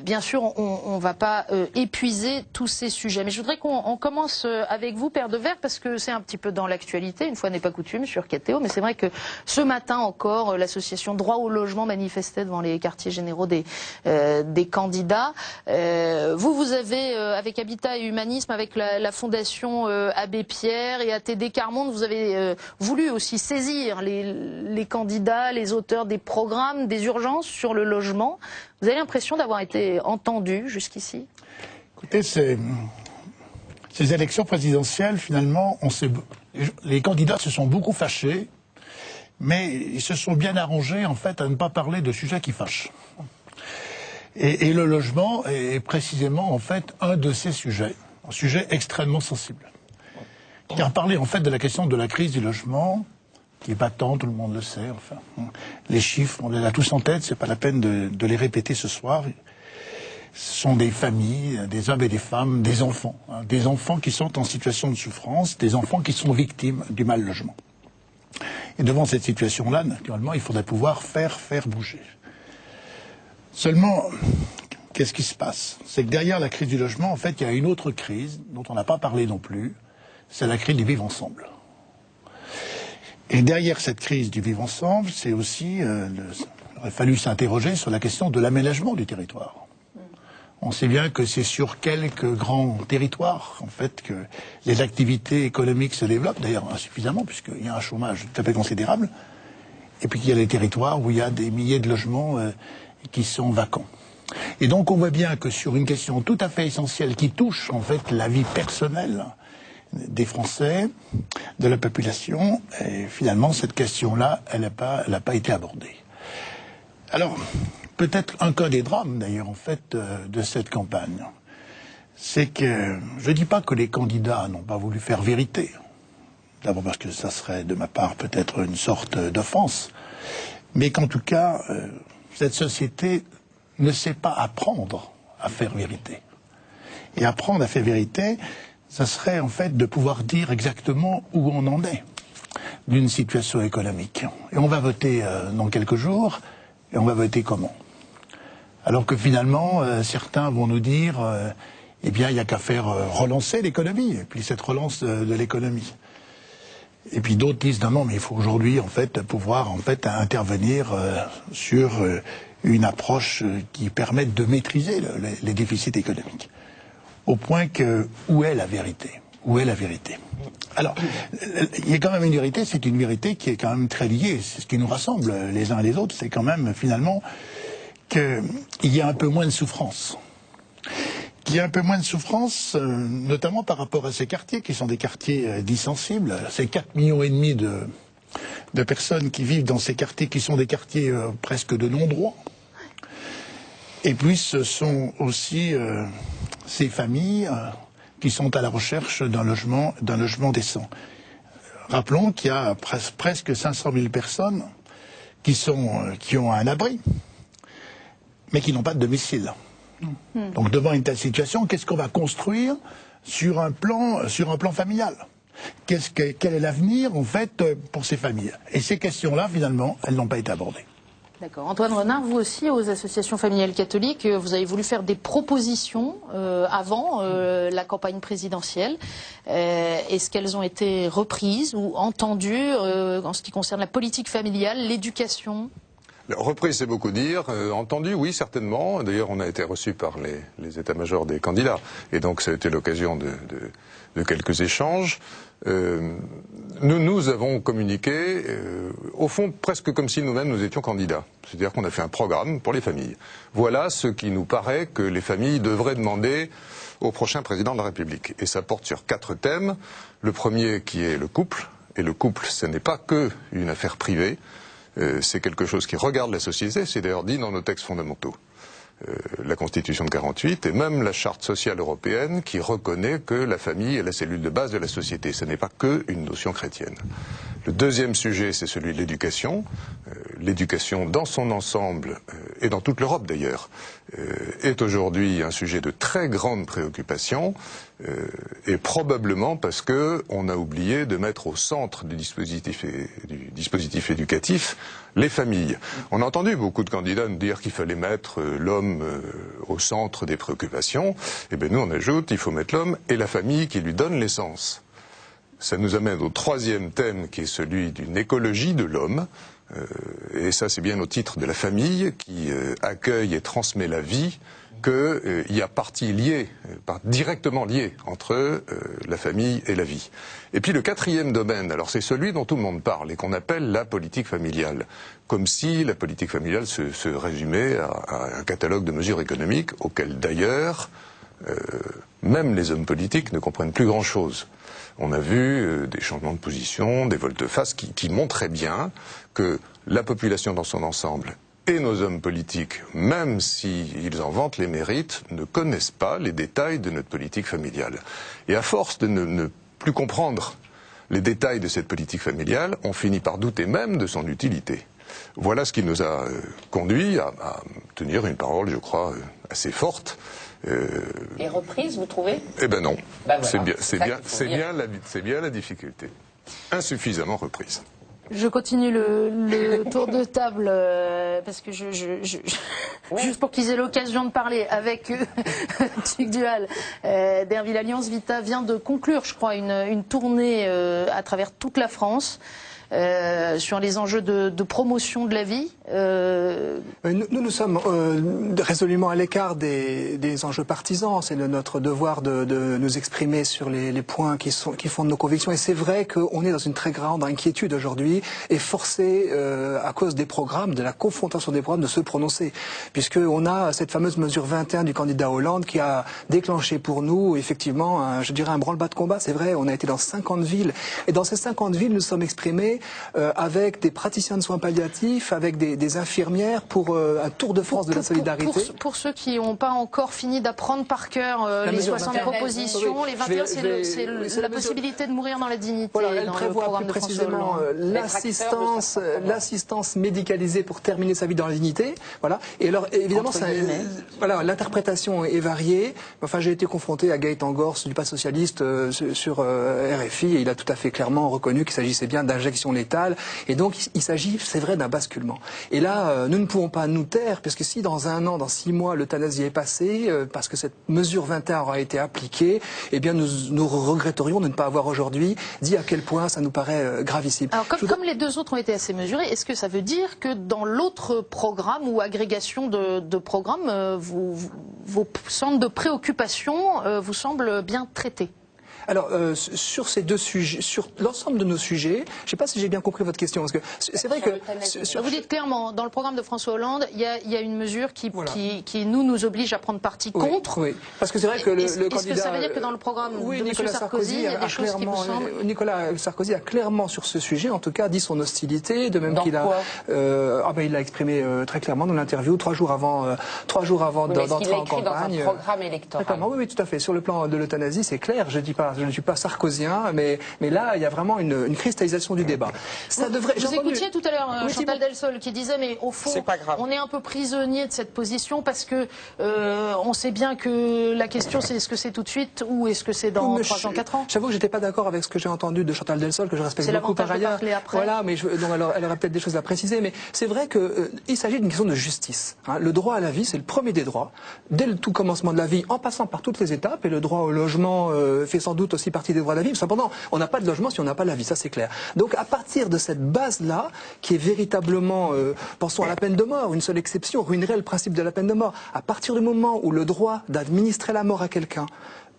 Bien sûr, on ne va pas épuiser tous ces sujets. Mais je voudrais qu'on commence avec vous, Père Devers, parce que c'est un petit peu dans l'actualité, une fois n'est pas coutume, sur KTO. Mais c'est vrai que ce matin encore, l'association Droit au logement manifestait devant les quartiers généraux des candidats. Vous avez, avec Habitat et Humanisme, avec la Fondation Abbé Pierre et ATD Quart-Monde, vous avez voulu aussi saisir les candidats, les auteurs des programmes, des urgences sur le logement. Vous avez l'impression d'avoir été entendu jusqu'ici? Écoutez, ces élections présidentielles, finalement, les candidats se sont beaucoup fâchés, mais ils se sont bien arrangés, en fait, à ne pas parler de sujets qui fâchent. Et le logement est précisément, en fait, un de ces sujets, un sujet extrêmement sensible. Car parler, en fait, de la question de la crise du logement, qui est battant, tout le monde le sait, enfin. Les chiffres, on les a tous en tête, c'est pas la peine de les répéter ce soir. Ce sont des familles, des hommes et des femmes, des enfants qui sont en situation de souffrance, des enfants qui sont victimes du mal logement. Et devant cette situation-là, naturellement, il faudrait pouvoir faire bouger. Seulement, qu'est-ce qui se passe? C'est que derrière la crise du logement, en fait, il y a une autre crise dont on n'a pas parlé non plus, c'est la crise du vivre ensemble. Et derrière cette crise du vivre ensemble, c'est aussi, il aurait fallu s'interroger sur la question de l'aménagement du territoire. On sait bien que c'est sur quelques grands territoires, en fait, que les activités économiques se développent, d'ailleurs insuffisamment, puisqu'il y a un chômage tout à fait considérable, et puis qu'il y a les territoires où il y a des milliers de logements qui sont vacants. Et donc on voit bien que sur une question tout à fait essentielle qui touche, en fait, la vie personnelle des Français, de la population, et finalement cette question-là, elle n'a pas été abordée. Alors, peut-être un cas des drames, d'ailleurs, en fait, de cette campagne, c'est que je ne dis pas que les candidats n'ont pas voulu faire vérité. D'abord parce que ça serait, de ma part, peut-être une sorte d'offense, mais qu'en tout cas, cette société ne sait pas apprendre à faire vérité. Et apprendre à faire vérité, ça serait en fait de pouvoir dire exactement où on en est d'une situation économique. Et on va voter dans quelques jours, et on va voter comment? Alors que finalement, certains vont nous dire, eh bien, il n'y a qu'à faire relancer l'économie, et puis cette relance de l'économie. Et puis d'autres disent, non, mais il faut aujourd'hui, en fait, pouvoir, en fait, intervenir sur une approche qui permette de maîtriser les déficits économiques. Au point que, où est la vérité? Où est la vérité? Alors, il y a quand même une vérité, c'est une vérité qui est quand même très liée. C'est ce qui nous rassemble les uns et les autres, c'est quand même, finalement, qu'il y a un peu moins de souffrance. Qu'il y a un peu moins de souffrance, notamment par rapport à ces quartiers, qui sont des quartiers dits sensibles. Ces 4,5 millions de personnes qui vivent dans ces quartiers qui sont des quartiers presque de non-droit. Et puis ce sont aussi ces familles qui sont à la recherche d'un logement décent. Rappelons qu'il y a presque 500 000 personnes qui ont un abri, mais qui n'ont pas de domicile. Donc devant une telle situation, qu'est-ce qu'on va construire sur un plan familial? Quel est l'avenir en fait pour ces familles? Et ces questions-là, finalement, elles n'ont pas été abordées. D'accord. Antoine Renard, vous aussi, aux associations familiales catholiques, vous avez voulu faire des propositions avant la campagne présidentielle. Est-ce qu'elles ont été reprises ou entendues en ce qui concerne la politique familiale, l'éducation ? Reprise, c'est beaucoup dire. Entendu, oui, certainement. D'ailleurs, on a été reçus par les états-majors des candidats. Et donc, ça a été l'occasion de quelques échanges. Nous avons communiqué, au fond, presque comme si nous-mêmes nous étions candidats. C'est-à-dire qu'on a fait un programme pour les familles. Voilà ce qui nous paraît que les familles devraient demander au prochain président de la République. Et ça porte sur 4 thèmes. Le premier qui est le couple. Et le couple, ce n'est pas que une affaire privée. C'est quelque chose qui regarde la société, c'est d'ailleurs dit dans nos textes fondamentaux. La Constitution de 48 et même la Charte sociale européenne qui reconnaît que la famille est la cellule de base de la société. Ce n'est pas que une notion chrétienne. Le deuxième sujet, c'est celui de l'éducation. L'éducation dans son ensemble, et dans toute l'Europe d'ailleurs, est aujourd'hui un sujet de très grande préoccupation, et probablement parce que on a oublié de mettre au centre du dispositif éducatif les familles. On a entendu beaucoup de candidats nous dire qu'il fallait mettre l'homme au centre des préoccupations. Eh bien nous on ajoute, il faut mettre l'homme et la famille qui lui donne l'essence. Ça nous amène au troisième thème qui est celui d'une écologie de l'homme. Et ça c'est bien au titre de la famille qui accueille et transmet la vie qu'il y a partie liée, directement liée entre la famille et la vie. Et puis le quatrième domaine, alors c'est celui dont tout le monde parle et qu'on appelle la politique familiale. Comme si la politique familiale se résumait à un catalogue de mesures économiques auxquelles d'ailleurs même les hommes politiques ne comprennent plus grand-chose. On a vu des changements de position, des volte-face qui montraient bien que la population dans son ensemble et nos hommes politiques, même s'ils en vantent les mérites, ne connaissent pas les détails de notre politique familiale. Et à force de ne plus comprendre les détails de cette politique familiale, on finit par douter même de son utilité. Voilà ce qui nous a conduit à tenir une parole, je crois, assez forte. Et reprise, vous trouvez? Eh ben non. Ben voilà. C'est bien la difficulté. Insuffisamment reprise. Je continue le tour de table parce que juste pour qu'ils aient l'occasion de parler avec Duc Duhal. Derville Alliance Vita vient de conclure, je crois, une tournée à travers toute la France. Sur les enjeux de promotion de la vie. Nous sommes résolument à l'écart des enjeux partisans. C'est notre devoir de nous exprimer sur les points qui fondent nos convictions. Et c'est vrai qu'on est dans une très grande inquiétude aujourd'hui et forcé, à cause des programmes, de la confrontation des programmes, de se prononcer. Puisqu'on a cette fameuse mesure 21 du candidat Hollande qui a déclenché pour nous, effectivement, un branle-bas de combat. C'est vrai, on a été dans 50 villes. Et dans ces 50 villes, nous sommes exprimés avec des praticiens de soins palliatifs, avec des infirmières pour un tour de France de la solidarité. Pour ceux qui n'ont pas encore fini d'apprendre par cœur les 60 propositions, les 21 c'est la possibilité de mourir dans la dignité. Voilà, elle dans prévoit le programme plus de précisément l'assistance médicalisée pour terminer sa vie dans la dignité. Voilà. Et alors évidemment, l'interprétation est variée. Enfin, j'ai été confronté à Gaëtan Gors du Parti socialiste sur RFI et il a tout à fait clairement reconnu qu'il s'agissait bien d'injection létale. Et donc, il s'agit, c'est vrai, d'un basculement. Et là, nous ne pouvons pas nous taire, parce que si dans 1 an, dans 6 mois, l'euthanasie est passée, parce que cette mesure 21 aura été appliquée, eh bien, nous regretterions de ne pas avoir aujourd'hui dit à quel point ça nous paraît gravissime. Alors, comme les 2 autres ont été assez mesurés, est-ce que ça veut dire que dans l'autre programme ou agrégation de programmes, vos centres de préoccupation vous semblent bien traités ? Alors, sur ces deux sujets, sur l'ensemble de nos sujets, je ne sais pas si j'ai bien compris votre question, parce que c'est vrai que... Vous dites clairement, dans le programme de François Hollande, il y a une mesure qui nous oblige à prendre parti contre. Oui, parce que c'est vrai que le candidat... Est-ce que ça veut dire que dans le programme de M. Sarkozy, il y a des choses qui vous semblent... Nicolas Sarkozy a clairement, sur ce sujet, en tout cas, dit son hostilité, de même qu'il a... il l'a exprimé très clairement dans l'interview, 3 jours avant d'entrer en campagne. Dans un programme électoral. Oui, tout à fait. Sur le plan de l'euthanasie, c'est clair. Je ne suis pas sarkozien, mais là, il y a vraiment une cristallisation du débat. Vous écoutiez tout à l'heure Chantal Delsol qui disait, mais au fond, on est un peu prisonnier de cette position parce que on sait bien que la question, c'est est-ce que c'est tout de suite ou est-ce que c'est dans 3 ans, 4 ans? J'avoue que j'étais pas d'accord avec ce que j'ai entendu de Chantal Delsol, que je respecte beaucoup par ailleurs. Voilà, mais donc elle aurait peut-être des choses à préciser. Mais c'est vrai qu'il s'agit d'une question de justice. Le droit à la vie, c'est le premier des droits. Dès le tout commencement de la vie, en passant par toutes les étapes, et le droit au logement fait sans doute aussi partie des droits de la vie. Cependant, on n'a pas de logement si on n'a pas la vie, ça c'est clair. Donc à partir de cette base-là, qui est véritablement, pensons à la peine de mort, une seule exception ruinerait le principe de la peine de mort. À partir du moment où le droit d'administrer la mort à quelqu'un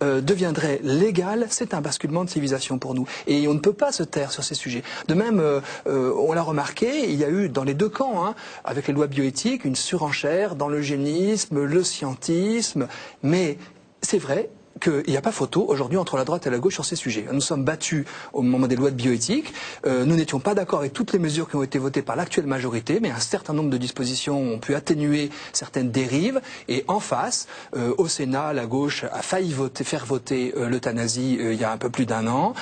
deviendrait légal, c'est un basculement de civilisation pour nous. Et on ne peut pas se taire sur ces sujets. De même, on l'a remarqué, il y a eu dans les deux camps, avec les lois bioéthiques, une surenchère dans l'eugénisme, le scientisme, mais c'est vrai qu'il n'y a pas photo aujourd'hui entre la droite et la gauche sur ces sujets. Nous sommes battus au moment des lois de bioéthique. Nous n'étions pas d'accord avec toutes les mesures qui ont été votées par l'actuelle majorité, mais un certain nombre de dispositions ont pu atténuer certaines dérives. Et en face, au Sénat, la gauche a failli faire voter l'euthanasie il y a un peu plus d'1 an.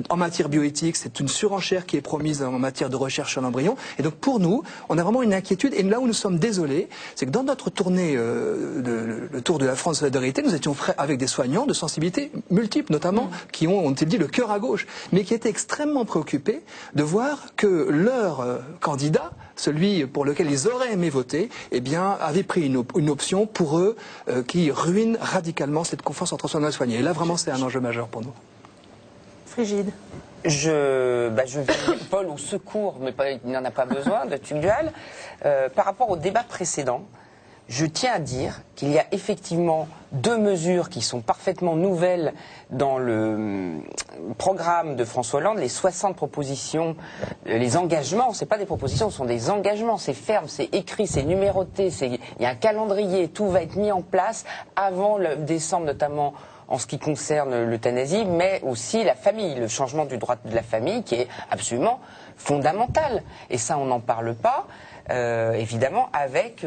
En matière bioéthique, c'est une surenchère qui est promise en matière de recherche sur l'embryon. Et donc pour nous, on a vraiment une inquiétude. Et là où nous sommes désolés, c'est que dans notre tournée, le Tour de la France de solidarité, nous étions prêts avec des soignants de sensibilités multiples, notamment, qui ont-ils dit, le cœur à gauche, mais qui étaient extrêmement préoccupés de voir que leur candidat, celui pour lequel ils auraient aimé voter, eh bien, avait pris une option pour eux qui ruine radicalement cette confiance entre soignants et soignés. Et là, vraiment, c'est un enjeu majeur pour nous. Frigide. Je viens Paul au secours, mais il n'en a pas besoin, de Tugdual. Par rapport au débat précédent, je tiens à dire qu'il y a effectivement 2 mesures qui sont parfaitement nouvelles dans le programme de François Hollande, les 60 propositions, les engagements, ce n'est pas des propositions, ce sont des engagements, c'est ferme, c'est écrit, c'est numéroté, il y a un calendrier, tout va être mis en place avant le décembre notamment en ce qui concerne l'euthanasie, mais aussi la famille, le changement du droit de la famille qui est absolument fondamental. Et ça, on n'en parle pas. Évidemment, avec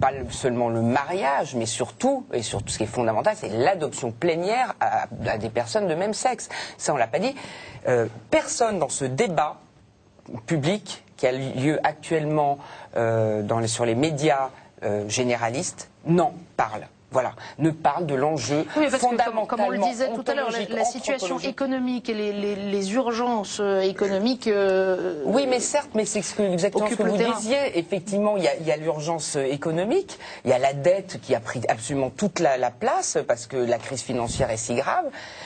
pas seulement le mariage, mais surtout, et surtout ce qui est fondamental, c'est l'adoption plénière à des personnes de même sexe. Ça, on l'a pas dit. Personne dans ce débat public qui a lieu actuellement sur les médias généralistes n'en parle. Voilà, ne parle de l'enjeu fondamentalement, comme on le disait tout à l'heure, la situation économique et les urgences économiques. Oui, mais certes, mais c'est exactement ce que vous disiez. Effectivement, il y a l'urgence économique, il y a la dette qui a pris absolument toute la place parce que la crise financière est si grave.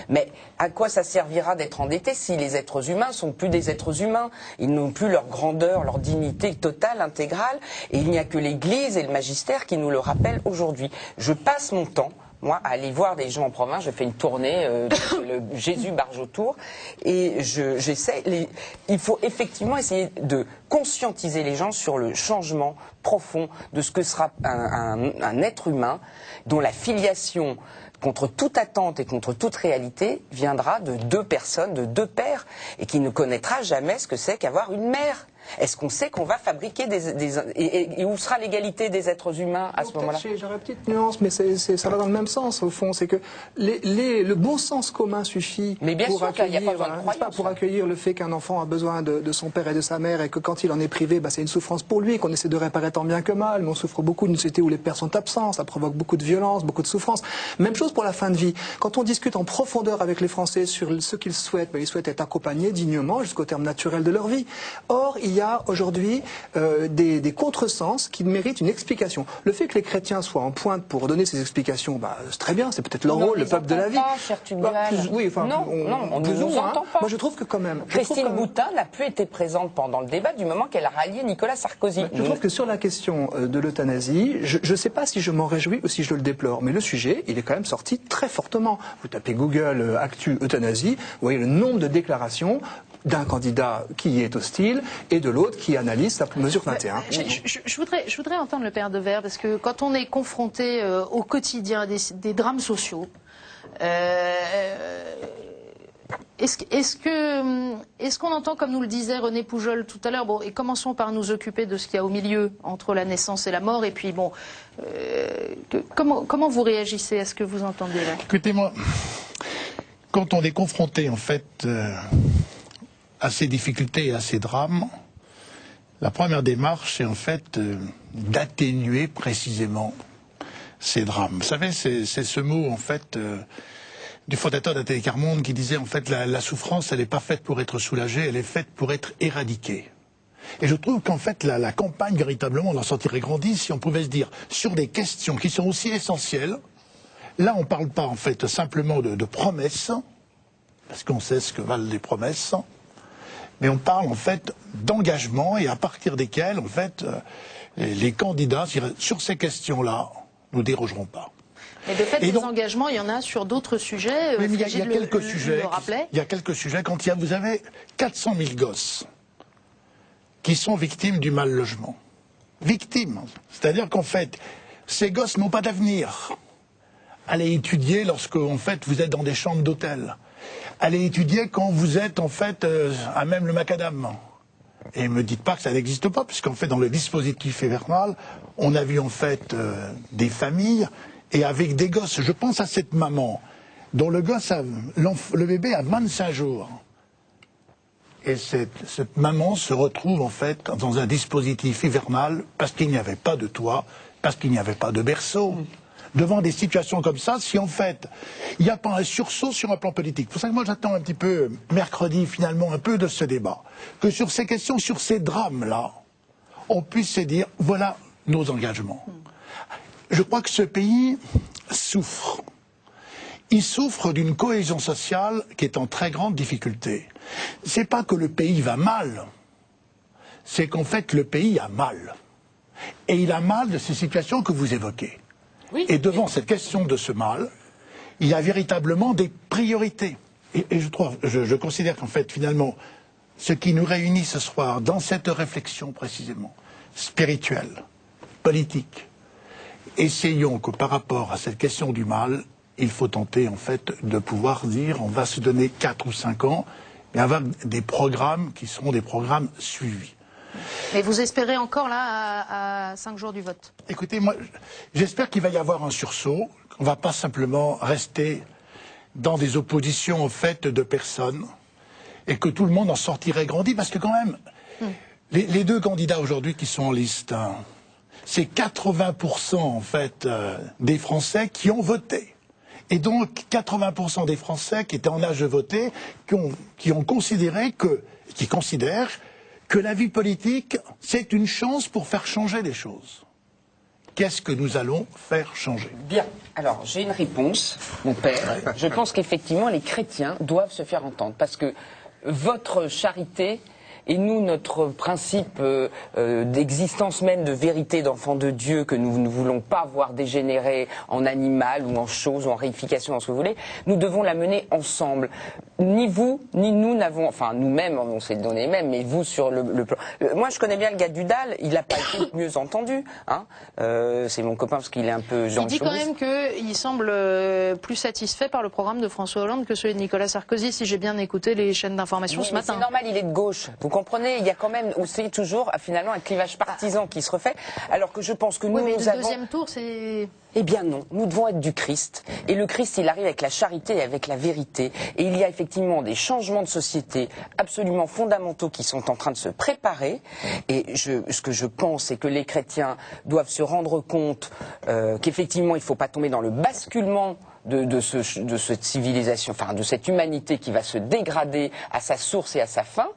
Mais à quoi ça servira d'être endetté si les êtres humains sont plus des êtres humains? Ils n'ont plus leur grandeur, leur dignité totale, intégrale, et il n'y a que l'Église et le magistère qui nous le rappellent aujourd'hui. Je passe mon temps, moi, à aller voir des gens en province. Je fais une tournée, le Jésus barge autour, et il faut effectivement essayer de conscientiser les gens sur le changement profond de ce que sera un être humain dont la filiation contre toute attente et contre toute réalité viendra de 2 personnes, de 2 pères, et qui ne connaîtra jamais ce que c'est qu'avoir une mère. Est-ce qu'on sait qu'on va fabriquer et où sera l'égalité des êtres humains à ce moment-là? J'aurais une petite nuance, mais ça va dans le même sens, au fond. C'est que le bon sens commun suffit pour accueillir le fait qu'un enfant a besoin de son père et de sa mère, et que quand il en est privé, c'est une souffrance pour lui, qu'on essaie de réparer tant bien que mal. Mais on souffre beaucoup d'une société où les pères sont absents, ça provoque beaucoup de violence, beaucoup de souffrance. Même chose pour la fin de vie. Quand on discute en profondeur avec les Français sur ce qu'ils souhaitent, ils souhaitent être accompagnés dignement jusqu'au terme naturel de leur vie. Or, il qu'il y a aujourd'hui des contresens qui méritent une explication. Le fait que les chrétiens soient en pointe pour donner ces explications, c'est très bien, c'est peut-être leur rôle, le peuple de la vie. Oui, enfin, non, on ne nous entend pas. Moi, je trouve que quand même... Christine Boutin n'a plus été présente pendant le débat du moment qu'elle a rallié Nicolas Sarkozy. Je trouve que sur la question de l'euthanasie, je ne sais pas si je m'en réjouis ou si je le déplore, mais le sujet, il est quand même sorti très fortement. Vous tapez Google Actu Euthanasie, vous voyez le nombre de déclarations d'un candidat qui est hostile et de l'autre qui analyse sa mesure 21. Je voudrais entendre le père Devers, parce que quand on est confronté au quotidien des drames sociaux, est-ce qu'on entend, comme nous le disait René Poujol tout à l'heure, bon, et commençons par nous occuper de ce qu'il y a au milieu entre la naissance et la mort, et puis bon, comment vous réagissez à ce que vous entendez là? Écoutez-moi, quand on est confronté en fait à ces difficultés et à ces drames, la première démarche c'est en fait d'atténuer précisément ces drames. Vous savez, c'est ce mot en fait du fondateur d'Atelier Carmonde qui disait en fait la souffrance elle n'est pas faite pour être soulagée, elle est faite pour être éradiquée. Et je trouve qu'en fait la campagne véritablement on en sortirait grandi si on pouvait se dire sur des questions qui sont aussi essentielles. Là on ne parle pas en fait simplement de promesses, parce qu'on sait ce que valent les promesses, mais on parle en fait d'engagement et à partir desquels en fait les candidats sur ces questions-là ne dérogeront pas. Mais de fait, des engagements, il y en a sur d'autres sujets. Il y a quelques sujets. Il y a quelques sujets. Quand vous avez 400 000 gosses qui sont victimes du mal logement, victimes, c'est-à-dire qu'en fait, ces gosses n'ont pas d'avenir. Allez étudier lorsque en fait vous êtes dans des chambres d'hôtel. Allez étudier quand vous êtes en fait à même le macadam. Et ne me dites pas que ça n'existe pas, puisqu'en fait dans le dispositif hivernal, on a vu en fait des familles et avec des gosses. Je pense à cette maman dont le bébé a 25 jours. Et cette maman se retrouve en fait dans un dispositif hivernal parce qu'il n'y avait pas de toit, parce qu'il n'y avait pas de berceau. Devant des situations comme ça, si en fait il n'y a pas un sursaut sur un plan politique. C'est pour ça que moi j'attends un petit peu mercredi finalement un peu de ce débat, que sur ces questions, sur ces drames-là, on puisse se dire voilà nos engagements. Je crois que ce pays souffre. Il souffre d'une cohésion sociale qui est en très grande difficulté. C'est pas que le pays va mal, c'est qu'en fait le pays a mal. Et il a mal de ces situations que vous évoquez. Oui. Et devant cette question de ce mal, il y a véritablement des priorités. Et je considère qu'en fait, finalement, ce qui nous réunit ce soir dans cette réflexion précisément, spirituelle, politique, essayons que par rapport à cette question du mal, il faut tenter en fait de pouvoir dire on va se donner 4 ou 5 ans et avoir des programmes qui seront des programmes suivis. Mais vous espérez encore là à 5 jours du vote? Écoutez, moi j'espère qu'il va y avoir un sursaut, qu'on ne va pas simplement rester dans des oppositions en fait de personnes et que tout le monde en sortirait grandi, parce que quand même les deux candidats aujourd'hui qui sont en liste, c'est 80% en fait des Français qui ont voté. Et donc 80% des Français qui étaient en âge de voter, qui considèrent que la vie politique, c'est une chance pour faire changer les choses. Qu'est-ce que nous allons faire changer? Bien. Alors, j'ai une réponse, mon père. Je pense qu'effectivement, les chrétiens doivent se faire entendre. Parce que votre charité et nous, notre principe d'existence même, de vérité d'enfant de Dieu, que nous ne voulons pas voir dégénérer en animal ou en chose ou en réification, en ce que vous voulez, nous devons la mener ensemble. Ni vous, ni nous n'avons, enfin nous-mêmes, on s'est donné même, mais vous sur le plan. Moi, je connais bien le gars du DAL, il n'a pas été mieux entendu. Hein. C'est mon copain parce qu'il est un peu Il dit quand même qu'il semble plus satisfait par le programme de François Hollande que celui de Nicolas Sarkozy, si j'ai bien écouté les chaînes d'information ce matin. C'est normal, il est de gauche. Vous comprenez, il y a quand même aussi toujours finalement un clivage partisan qui se refait, alors que je pense que nous, mais nous le avons... deuxième tour, c'est... Eh bien non, nous devons être du Christ. Et le Christ, il arrive avec la charité et avec la vérité. Et il y a effectivement des changements de société absolument fondamentaux qui sont en train de se préparer. Et ce que je pense, c'est que les chrétiens doivent se rendre compte qu'effectivement, il ne faut pas tomber dans le basculement de cette civilisation, enfin de cette humanité qui va se dégrader à sa source et à sa fin.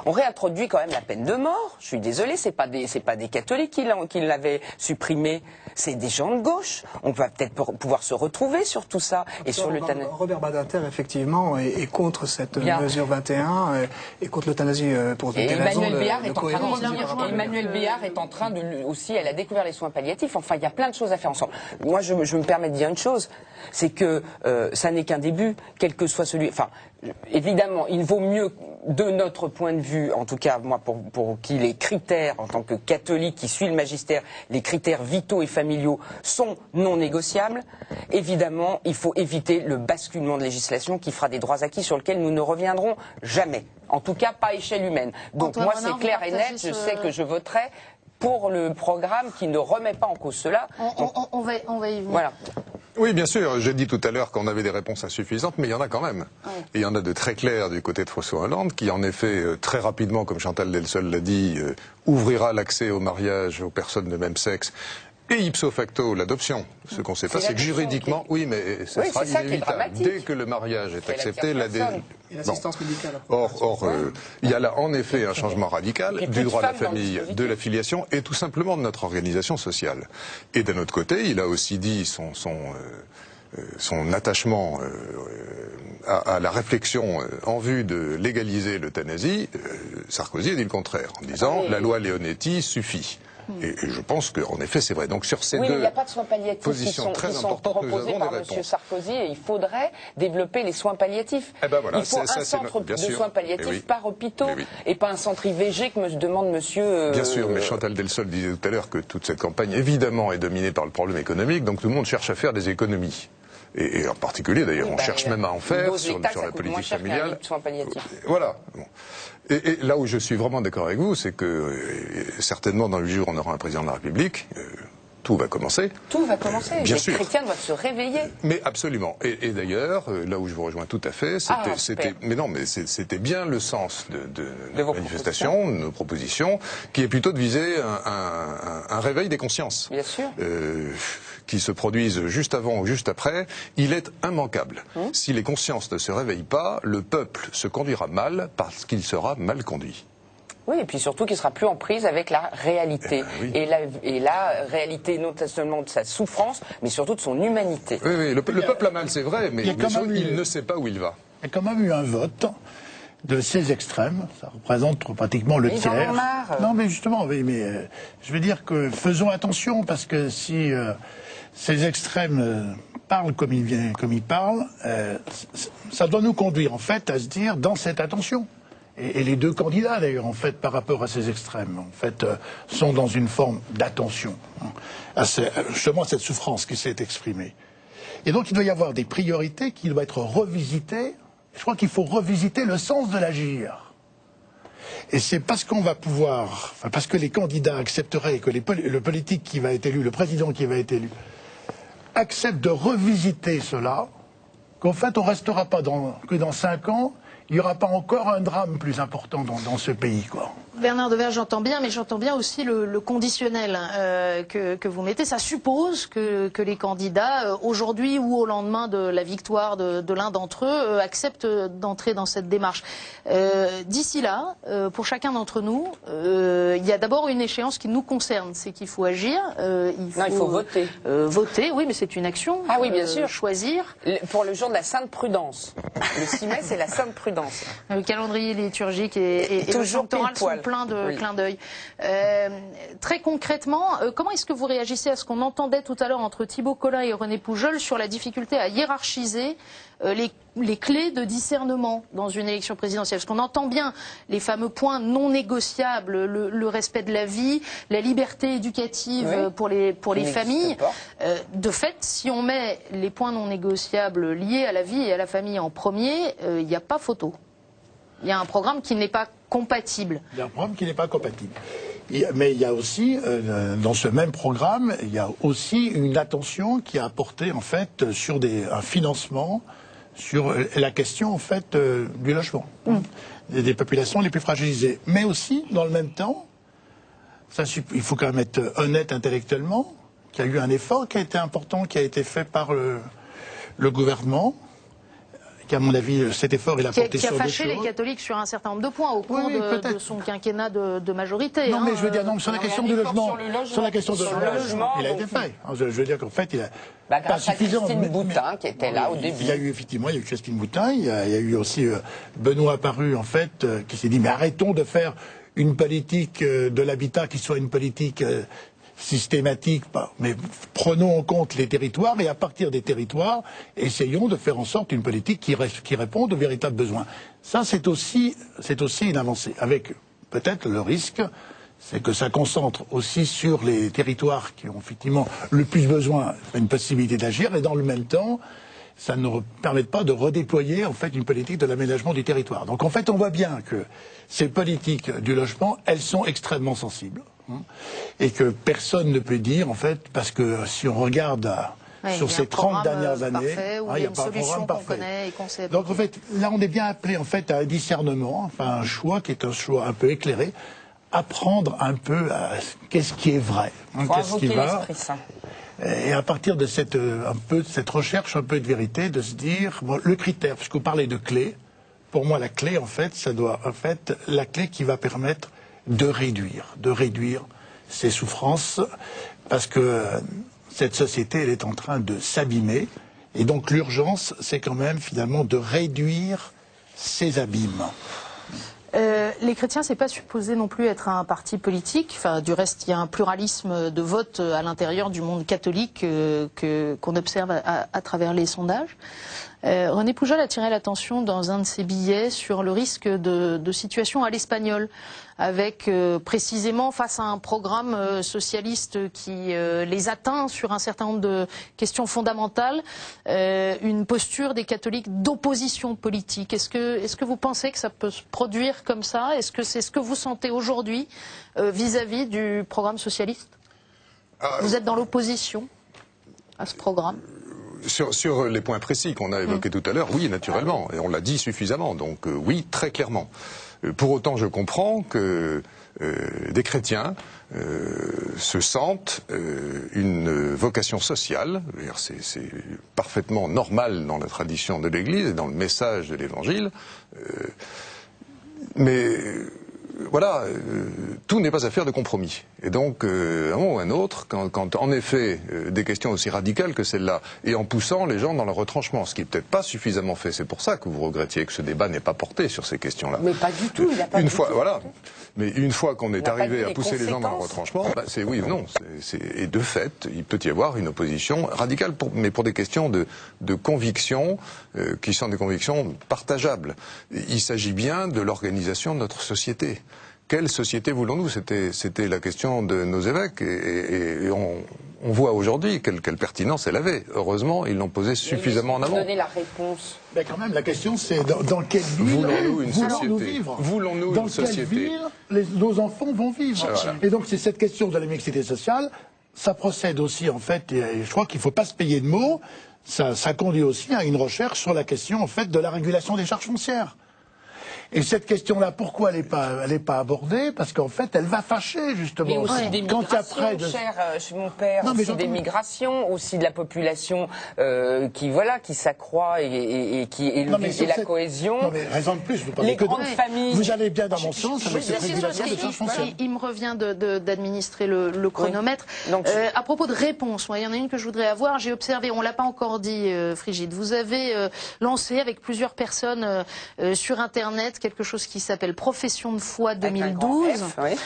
On réintroduit quand même la peine de mort. Je suis désolé, c'est pas des catholiques qui l'avaient supprimée, c'est des gens de gauche. On va peut-être pouvoir se retrouver sur tout ça et sur l'euthanasie. Robert Badinter, effectivement, est contre cette mesure 21 et contre l'euthanasie pour des raisons de cohérence. Emmanuel Béard est en train aussi, elle a découvert les soins palliatifs. Enfin, il y a plein de choses à faire ensemble. Moi, je me permets de dire une chose, c'est que ça n'est qu'un début, quel que soit celui. Enfin, évidemment, il vaut mieux, de notre point de vue, en tout cas, moi, pour qui les critères, en tant que catholique qui suit le magistère, les critères vitaux et familiaux sont non négociables. Évidemment, il faut éviter le basculement de législation qui fera des droits acquis sur lesquels nous ne reviendrons jamais. En tout cas, pas à échelle humaine. Donc Antoine moi, Renard, c'est clair et net, je sais que je voterai pour le programme qui ne remet pas en cause cela. On va y venir. Voilà. Oui, bien sûr. J'ai dit tout à l'heure qu'on avait des réponses insuffisantes, mais il y en a quand même. Oui. Et il y en a de très claires du côté de François Hollande, qui en effet, très rapidement, comme Chantal Delsol l'a dit, ouvrira l'accès au mariage aux personnes de même sexe. Et ipso facto, l'adoption. Ce qu'on ne sait pas, c'est que juridiquement, oui, mais ça sera inévitable. Dès que le mariage est accepté, l'assistance médicale. Or, il y a là en effet un changement radical du droit à la famille, de la filiation et tout simplement de notre organisation sociale. Et d'un autre côté, il a aussi dit son attachement à la réflexion en vue de légaliser l'euthanasie. Sarkozy a dit le contraire, en disant la loi Leonetti suffit. Et je pense qu'en effet, c'est vrai. Donc sur ces oui, deux mais il n'y a pas de soins palliatifs qui sont proposés par M. Sarkozy et il faudrait développer les soins palliatifs. Eh ben voilà, il faut un centre de soins palliatifs par hôpitaux et pas un centre IVG que me demande monsieur... Bien sûr, mais Chantal Delsol disait tout à l'heure que toute cette campagne, évidemment, est dominée par le problème économique, donc tout le monde cherche à faire des économies. Et en particulier, d'ailleurs, on cherche même à en faire sur la politique familiale. Voilà. Bon. Et là où je suis vraiment d'accord avec vous, c'est que certainement dans le jour où on aura un président de la République, tout va commencer. Tout va commencer. Bien les sûr. chrétiens doivent se réveiller. Mais absolument. Et d'ailleurs, là où je vous rejoins tout à fait, c'était bien le sens de nos manifestations, de nos propositions, qui est plutôt de viser un réveil des consciences. Bien sûr. Qui se produisent juste avant ou juste après, il est immanquable. Si les consciences ne se réveillent pas, le peuple se conduira mal parce qu'il sera mal conduit. Oui, et puis surtout qu'il sera plus en prise avec la réalité. Et la réalité non seulement de sa souffrance, mais surtout de son humanité. Oui, le peuple a mal, c'est vrai, mais il ne sait pas où il va. Il y a quand même eu un vote de ces extrêmes, ça représente pratiquement le tiers. Ils en ont marre. Non, mais justement, je veux dire que faisons attention, parce que si ces extrêmes parlent comme ils parlent, ça doit nous conduire en fait à se dire dans cette attention. Et les deux candidats, d'ailleurs, en fait, par rapport à ces extrêmes, en fait, sont dans une forme d'attention à justement à cette souffrance qui s'est exprimée. Et donc, il doit y avoir des priorités qui doivent être revisitées. Je crois qu'il faut revisiter le sens de l'agir. Et c'est parce qu'on va pouvoir, parce que les candidats accepteraient, que le politique qui va être élu, le président qui va être élu, accepte de revisiter cela, qu'en fait, on ne restera pas que dans 5 ans, il n'y aura pas encore un drame plus important dans ce pays, quoi. Bernard Devers, j'entends bien, mais j'entends bien aussi le conditionnel que vous mettez. Ça suppose que les candidats, aujourd'hui ou au lendemain de la victoire de l'un d'entre eux, acceptent d'entrer dans cette démarche. D'ici là, pour chacun d'entre nous, il y a d'abord une échéance qui nous concerne, c'est qu'il faut agir. Il faut voter. Voter, oui, mais c'est une action. Ah oui, bien sûr. Choisir. Pour le jour de la Sainte Prudence. Le 6 mai, c'est la Sainte Prudence. Le calendrier liturgique et le électoral sont plein de clins d'œil. Très concrètement, comment est-ce que vous réagissez à ce qu'on entendait tout à l'heure entre Thibault Collin et René Poujol sur la difficulté à hiérarchiser les clés de discernement dans une élection présidentielle? Parce qu'on entend bien les fameux points non négociables, le respect de la vie, la liberté éducative pour les familles. De fait, si on met les points non négociables liés à la vie et à la famille en premier, il n'y a pas photo. Il y a un programme qui n'est pas compatible. Il y a un programme qui n'est pas compatible. Mais il y a aussi, dans ce même programme, il y a aussi une attention qui est apportée en fait sur un financement, sur la question en fait du logement, des populations les plus fragilisées. Mais aussi, dans le même temps, il faut quand même être honnête intellectuellement, qu'il y a eu un effort qui a été important, qui a été fait par le gouvernement. qui, à mon avis, cet effort, il a porté qui a sur deux fâché les choses. catholiques sur un certain nombre de points au cours Oui, de son quinquennat de majorité. Non, mais je veux dire, non, sur la question du logement. Sur la question Sur du le logement, il a été donc, fait. Je veux dire qu'en fait, il a Bah, pas grâce à suffisant. Christine Boutin, qui était là au début. Il y a eu effectivement, il y a eu Christine Boutin, il y a eu aussi Benoît Apparu, en fait, qui s'est dit, mais arrêtons de faire une politique de l'habitat qui soit une politique systématique, mais prenons en compte les territoires et à partir des territoires, essayons de faire en sorte une politique qui réponde aux véritables besoins. Ça, c'est aussi une avancée, avec peut-être le risque, c'est que ça concentre aussi sur les territoires qui ont effectivement le plus besoin d'une possibilité d'agir et dans le même temps, ça ne permet pas de redéployer en fait une politique de l'aménagement du territoire. Donc en fait, on voit bien que ces politiques du logement, elles sont extrêmement sensibles. Et que personne ne peut dire, en fait, parce que si on regarde sur ces 30 dernières années, il n'y a pas un programme parfait. Donc en fait, là on est bien appelé en fait à un discernement, enfin un choix qui est un choix un peu éclairé, apprendre un peu à qu'est-ce qui est vrai, qu'est-ce qui va. Et à partir de cette recherche un peu de vérité, de se dire, bon, le critère, puisque vous parlez de clé, pour moi la clé en fait, ça doit la clé qui va permettre de réduire ces souffrances, parce que cette société, elle est en train de s'abîmer, et donc l'urgence, c'est quand même finalement de réduire ces abîmes. Les chrétiens, c'est pas supposé non plus être un parti politique. Enfin, du reste, il y a un pluralisme de vote à l'intérieur du monde catholique qu'on observe à travers les sondages. René Poujol a tiré l'attention dans un de ses billets sur le risque de situation à l'espagnol, avec précisément face à un programme socialiste qui les atteint sur un certain nombre de questions fondamentales, une posture des catholiques d'opposition politique. Est-ce que vous pensez que ça peut se produire comme ça? Est-ce que c'est ce que vous sentez aujourd'hui vis-à-vis du programme socialiste? Vous êtes dans l'opposition à ce programme? Sur les points précis qu'on a évoqués tout à l'heure, oui, naturellement, et on l'a dit suffisamment, donc oui, très clairement. Pour autant, je comprends que des chrétiens se sentent une vocation sociale, c'est parfaitement normal dans la tradition de l'Église et dans le message de l'Évangile, mais voilà, tout n'est pas affaire de compromis. Et donc, à un moment ou à un autre, quand en effet, des questions aussi radicales que celle-là, et en poussant les gens dans le retranchement, ce qui n'est peut-être pas suffisamment fait, c'est pour ça que vous regrettiez que ce débat n'ait pas porté sur ces questions-là. Mais pas du tout, il n'a pas une du fois, tout. Voilà. Mais une fois qu'on est arrivé à pousser les gens dans le retranchement, bah, c'est oui ou non. Et de fait, il peut y avoir une opposition radicale, mais pour des questions de convictions qui sont des convictions partageables. Il s'agit bien de l'organisation de notre société. Quelle société voulons-nous? C'était la question de nos évêques, et on voit aujourd'hui quelle pertinence elle avait. Heureusement, ils l'ont posée suffisamment en avant. Donner la réponse. Mais quand même, la question c'est dans quelle ville voulons-nous une voulons-nous société? vivre? Voulons-nous dans une quelle société? ville nos enfants vont vivre? Voilà. Et donc c'est cette question de la mixité sociale. Ça procède aussi en fait, et je crois qu'il ne faut pas se payer de mots. Ça conduit aussi à une recherche sur la question en fait de la régulation des charges foncières. Et cette question-là, pourquoi elle n'est pas abordée? Parce qu'en fait, elle va fâcher, justement. Mais aussi des migrations, chez mon père, aussi des migrations, aussi de la population qui s'accroît et qui est la cohésion. Non, mais raison de plus, vous parlez les que grandes familles. Vous allez bien dans mon sens avec cette régulation des charges foncières. Il me revient d'administrer le chronomètre. Oui. Donc, à propos de réponses, il y en a une que je voudrais avoir. J'ai observé, on ne l'a pas encore dit, Frigide, vous avez lancé avec plusieurs personnes sur Internet quelque chose qui s'appelle Profession de foi 2012, F, oui.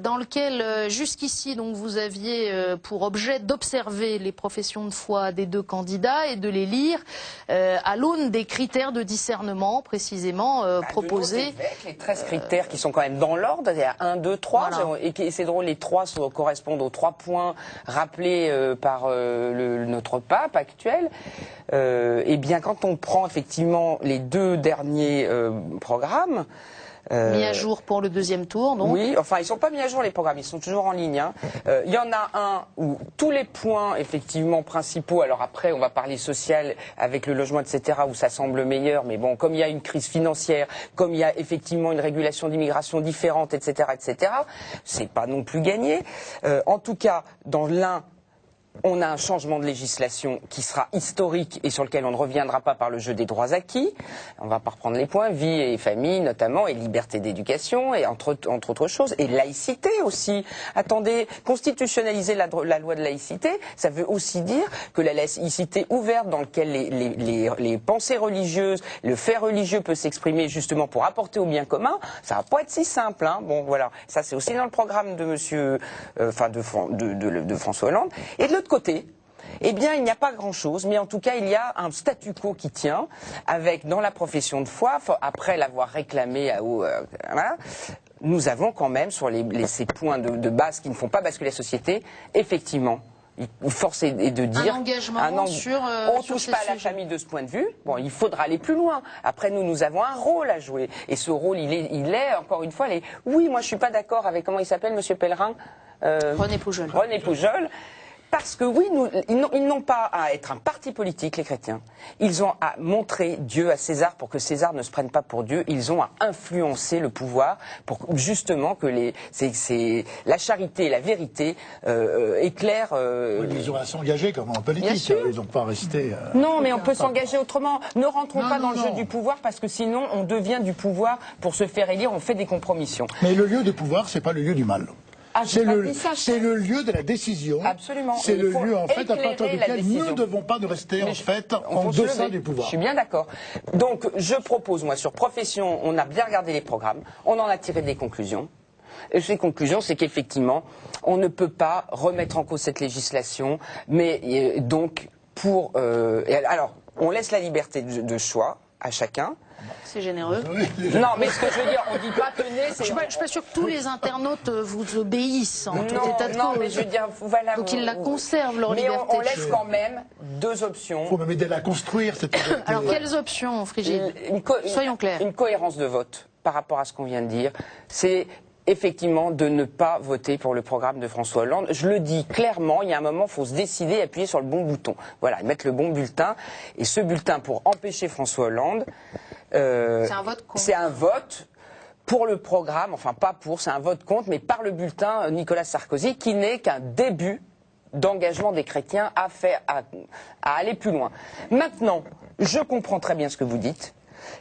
dans lequel jusqu'ici donc vous aviez pour objet d'observer les professions de foi des deux candidats et de les lire à l'aune des critères de discernement précisément proposés. Les 13 critères qui sont quand même dans l'ordre, il y a 1, 2, 3, voilà. Et c'est drôle, les 3 correspondent aux 3 points rappelés par notre pape actuel. Et bien quand on prend effectivement les 2 derniers programmes, mis à jour pour le deuxième tour, donc. Oui, enfin, ils sont pas mis à jour les programmes, ils sont toujours en ligne. Hein. Il y en a un où tous les points, effectivement, principaux, alors après, on va parler social avec le logement, etc., où ça semble meilleur, mais bon, comme il y a une crise financière, comme il y a effectivement une régulation d'immigration différente, etc., c'est pas non plus gagné. En tout cas, dans l'un, On a un changement de législation qui sera historique et sur lequel on ne reviendra pas par le jeu des droits acquis. On ne va pas reprendre les points, vie et famille notamment, et liberté d'éducation, et entre autres choses, et laïcité aussi. Attendez, constitutionnaliser la loi de laïcité, ça veut aussi dire que la laïcité ouverte dans laquelle les pensées religieuses, le fait religieux peut s'exprimer justement pour apporter au bien commun, ça va pas être si simple. Hein. Bon, voilà, ça c'est aussi dans le programme de Monsieur, de François Hollande. Et de l'autre côté, eh bien, il n'y a pas grand-chose, mais en tout cas, il y a un statu quo qui tient, avec, dans la profession de foi, après l'avoir réclamé à haut, nous avons quand même, sur ces points de base qui ne font pas basculer la société, effectivement, force est de dire un engagement sur on touche pas à la famille de ce point de vue. Bon, il faudra aller plus loin. Après, nous avons un rôle à jouer, et ce rôle, il est encore une fois, oui, moi, je suis pas d'accord avec comment il s'appelle, Monsieur Pellerin. René Poujol. René Poujol. Parce que oui, ils n'ont pas à être un parti politique, les chrétiens. Ils ont à montrer Dieu à César pour que César ne se prenne pas pour Dieu. Ils ont à influencer le pouvoir pour justement que la charité et la vérité éclairent... Oui, ils ont à s'engager comme en politique. Ils n'ont pas resté... Non, mais on peut s'engager autrement. Ne rentrons pas dans le jeu du pouvoir parce que sinon on devient du pouvoir pour se faire élire, on fait des compromissions. Mais le lieu du pouvoir, c'est pas le lieu du mal. Ah, c'est le lieu de la décision. Absolument. C'est le lieu, en fait, à partir duquel nous ne devons pas nous rester, en fait, en deçà du pouvoir. Je suis bien d'accord. Donc, je propose, moi, sur profession, on a bien regardé les programmes, on en a tiré des conclusions. Et ces conclusions, c'est qu'effectivement, on ne peut pas remettre en cause cette législation, mais donc, alors, on laisse la liberté de choix à chacun. C'est généreux. Non, mais ce que je veux dire, on ne dit pas tenez. Je ne suis pas sûre que tous les internautes vous obéissent en tout état de cause. Non, mais je veux dire, voilà. Donc ils la conservent, leur liberté. Mais on laisse quand même deux options. Il faut même aider à la construire, cette liberté. Alors, quelles options, Frigide? Soyons clairs. Une cohérence de vote par rapport à ce qu'on vient de dire. C'est effectivement de ne pas voter pour le programme de François Hollande. Je le dis clairement, il y a un moment, il faut se décider et appuyer sur le bon bouton. Voilà, mettre le bon bulletin. Et ce bulletin, pour empêcher François Hollande... c'est un vote contre. C'est un vote pour le programme, enfin pas pour, c'est un vote contre, mais par le bulletin Nicolas Sarkozy, qui n'est qu'un début d'engagement des chrétiens à aller plus loin. Maintenant, je comprends très bien ce que vous dites.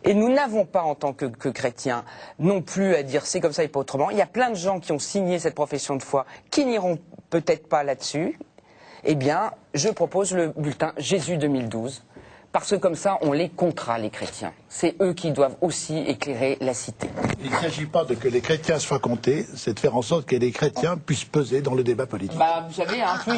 Et nous n'avons pas, en tant que chrétiens, non plus à dire c'est comme ça et pas autrement. Il y a plein de gens qui ont signé cette profession de foi qui n'iront peut-être pas là-dessus. Eh bien, je propose le bulletin Jésus 2012. Parce que comme ça, on les comptera, les chrétiens. C'est eux qui doivent aussi éclairer la cité. Il ne s'agit pas de que les chrétiens soient comptés, c'est de faire en sorte que les chrétiens puissent peser dans le débat politique. Bah, vous savez, hein, plus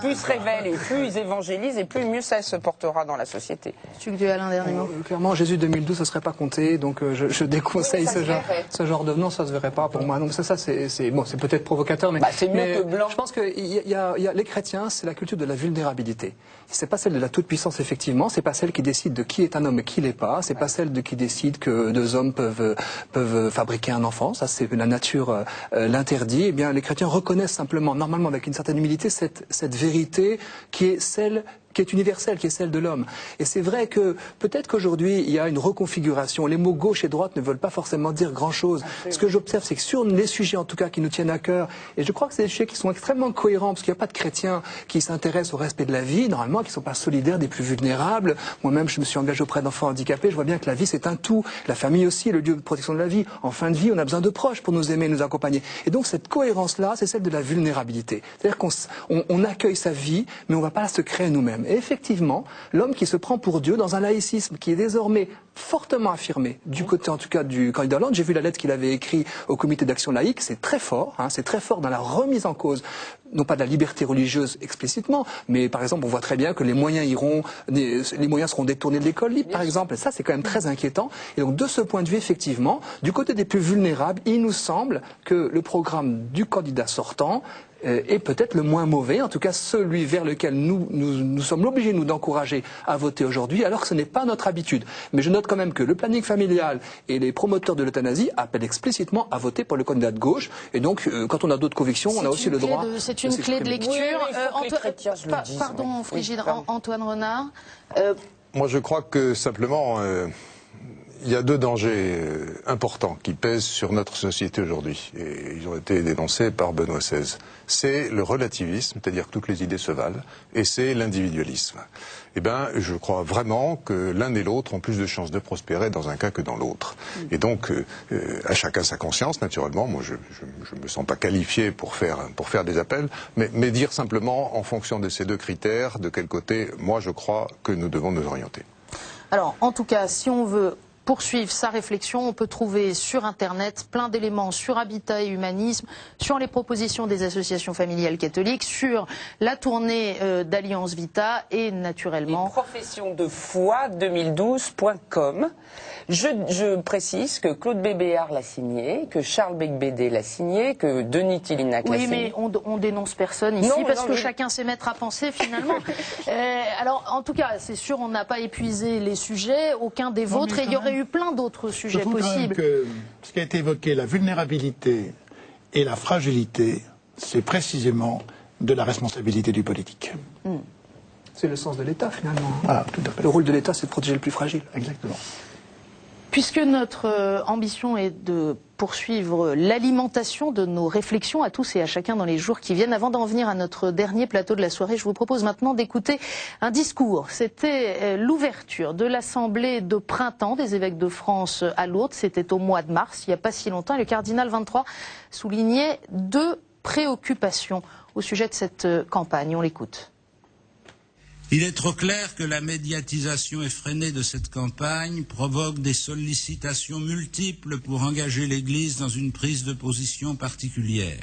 ils se révèlent et plus ils évangélisent et plus mieux ça se portera dans la société. Alain, dernier mot. Clairement, Jésus 2012, ça ne serait pas compté, donc je déconseille ce genre de... Non, ça ne se verrait pas pour moi. Donc ça c'est peut-être provocateur, mais... c'est mieux que blanc. Je pense que les chrétiens, c'est la culture de la vulnérabilité. C'est pas celle de la toute-puissance, effectivement, c'est pas celle qui décide de qui est un homme et qui l'est pas, c'est pas celle qui décide que deux hommes peuvent fabriquer un enfant, ça c'est la nature l'interdit. Eh bien, les chrétiens reconnaissent simplement, normalement avec une certaine humilité, cette vérité qui est celle qui est universelle, qui est celle de l'homme. Et c'est vrai que peut-être qu'aujourd'hui, il y a une reconfiguration. Les mots gauche et droite ne veulent pas forcément dire grand-chose. Ce que j'observe, c'est que sur les sujets, en tout cas, qui nous tiennent à cœur, et je crois que c'est des sujets qui sont extrêmement cohérents, parce qu'il n'y a pas de chrétiens qui s'intéressent au respect de la vie, normalement, qui ne sont pas solidaires des plus vulnérables. Moi-même, je me suis engagé auprès d'enfants handicapés. Je vois bien que la vie, c'est un tout. La famille aussi, le lieu de protection de la vie. En fin de vie, on a besoin de proches pour nous aimer, nous accompagner. Et donc, cette cohérence-là, c'est celle de la vulnérabilité. C'est-à-dire qu'on accueille sa vie, mais on ne va pas se créer nous-mêmes. Et effectivement, l'homme qui se prend pour Dieu dans un laïcisme qui est désormais fortement affirmé, du côté en tout cas du candidat Hollande, j'ai vu la lettre qu'il avait écrite au comité d'action laïque, c'est très fort dans la remise en cause, non pas de la liberté religieuse explicitement, mais par exemple on voit très bien que les moyens seront détournés de l'école libre par exemple, et ça c'est quand même très inquiétant. Et donc de ce point de vue, effectivement, du côté des plus vulnérables, il nous semble que le programme du candidat sortant est peut-être le moins mauvais, en tout cas celui vers lequel nous sommes obligés d'encourager à voter aujourd'hui, alors que ce n'est pas notre habitude. Mais je note quand même que le planning familial et les promoteurs de l'euthanasie appellent explicitement à voter pour le candidat de gauche, et donc quand on a d'autres convictions, on a aussi le droit. C'est une clé de lecture. Pardon, Frigide, Antoine Renard. Moi je crois que simplement... Il y a deux dangers importants qui pèsent sur notre société aujourd'hui, et ils ont été dénoncés par Benoît XVI. C'est le relativisme, c'est-à-dire que toutes les idées se valent, et c'est l'individualisme. Eh bien, je crois vraiment que l'un et l'autre ont plus de chances de prospérer dans un cas que dans l'autre. Et donc, à chacun sa conscience, naturellement. Moi, je me sens pas qualifié pour faire des appels, mais dire simplement, en fonction de ces deux critères, de quel côté, moi, je crois que nous devons nous orienter. Alors, en tout cas, si on veut poursuivre sa réflexion, on peut trouver sur Internet plein d'éléments sur Habitat et Humanisme, sur les propositions des associations familiales catholiques, sur la tournée d'Alliance Vita et naturellement... professiondefoi2012.com. Je précise que Claude Bébéard l'a signé, que Charles Becbédé l'a signé, que Denis Tillinac l'a signé. Oui, mais on dénonce personne ici parce que chacun sait mettre à penser finalement. Alors, en tout cas, c'est sûr, on n'a pas épuisé les sujets, aucun des vôtres, et il y aurait eu plein d'autres sujets possibles. Que ce qui a été évoqué, la vulnérabilité et la fragilité, c'est précisément de la responsabilité du politique. C'est le sens de l'État, finalement. Voilà, tout à fait. Le rôle de l'État, c'est de protéger le plus fragile. Exactement. Puisque notre ambition est de poursuivre l'alimentation de nos réflexions à tous et à chacun dans les jours qui viennent, avant d'en venir à notre dernier plateau de la soirée, je vous propose maintenant d'écouter un discours. C'était l'ouverture de l'Assemblée de printemps des évêques de France à Lourdes. C'était au mois de mars, il n'y a pas si longtemps. Et le cardinal 23 soulignait deux préoccupations au sujet de cette campagne. On l'écoute. Il est trop clair que la médiatisation effrénée de cette campagne provoque des sollicitations multiples pour engager l'Église dans une prise de position particulière.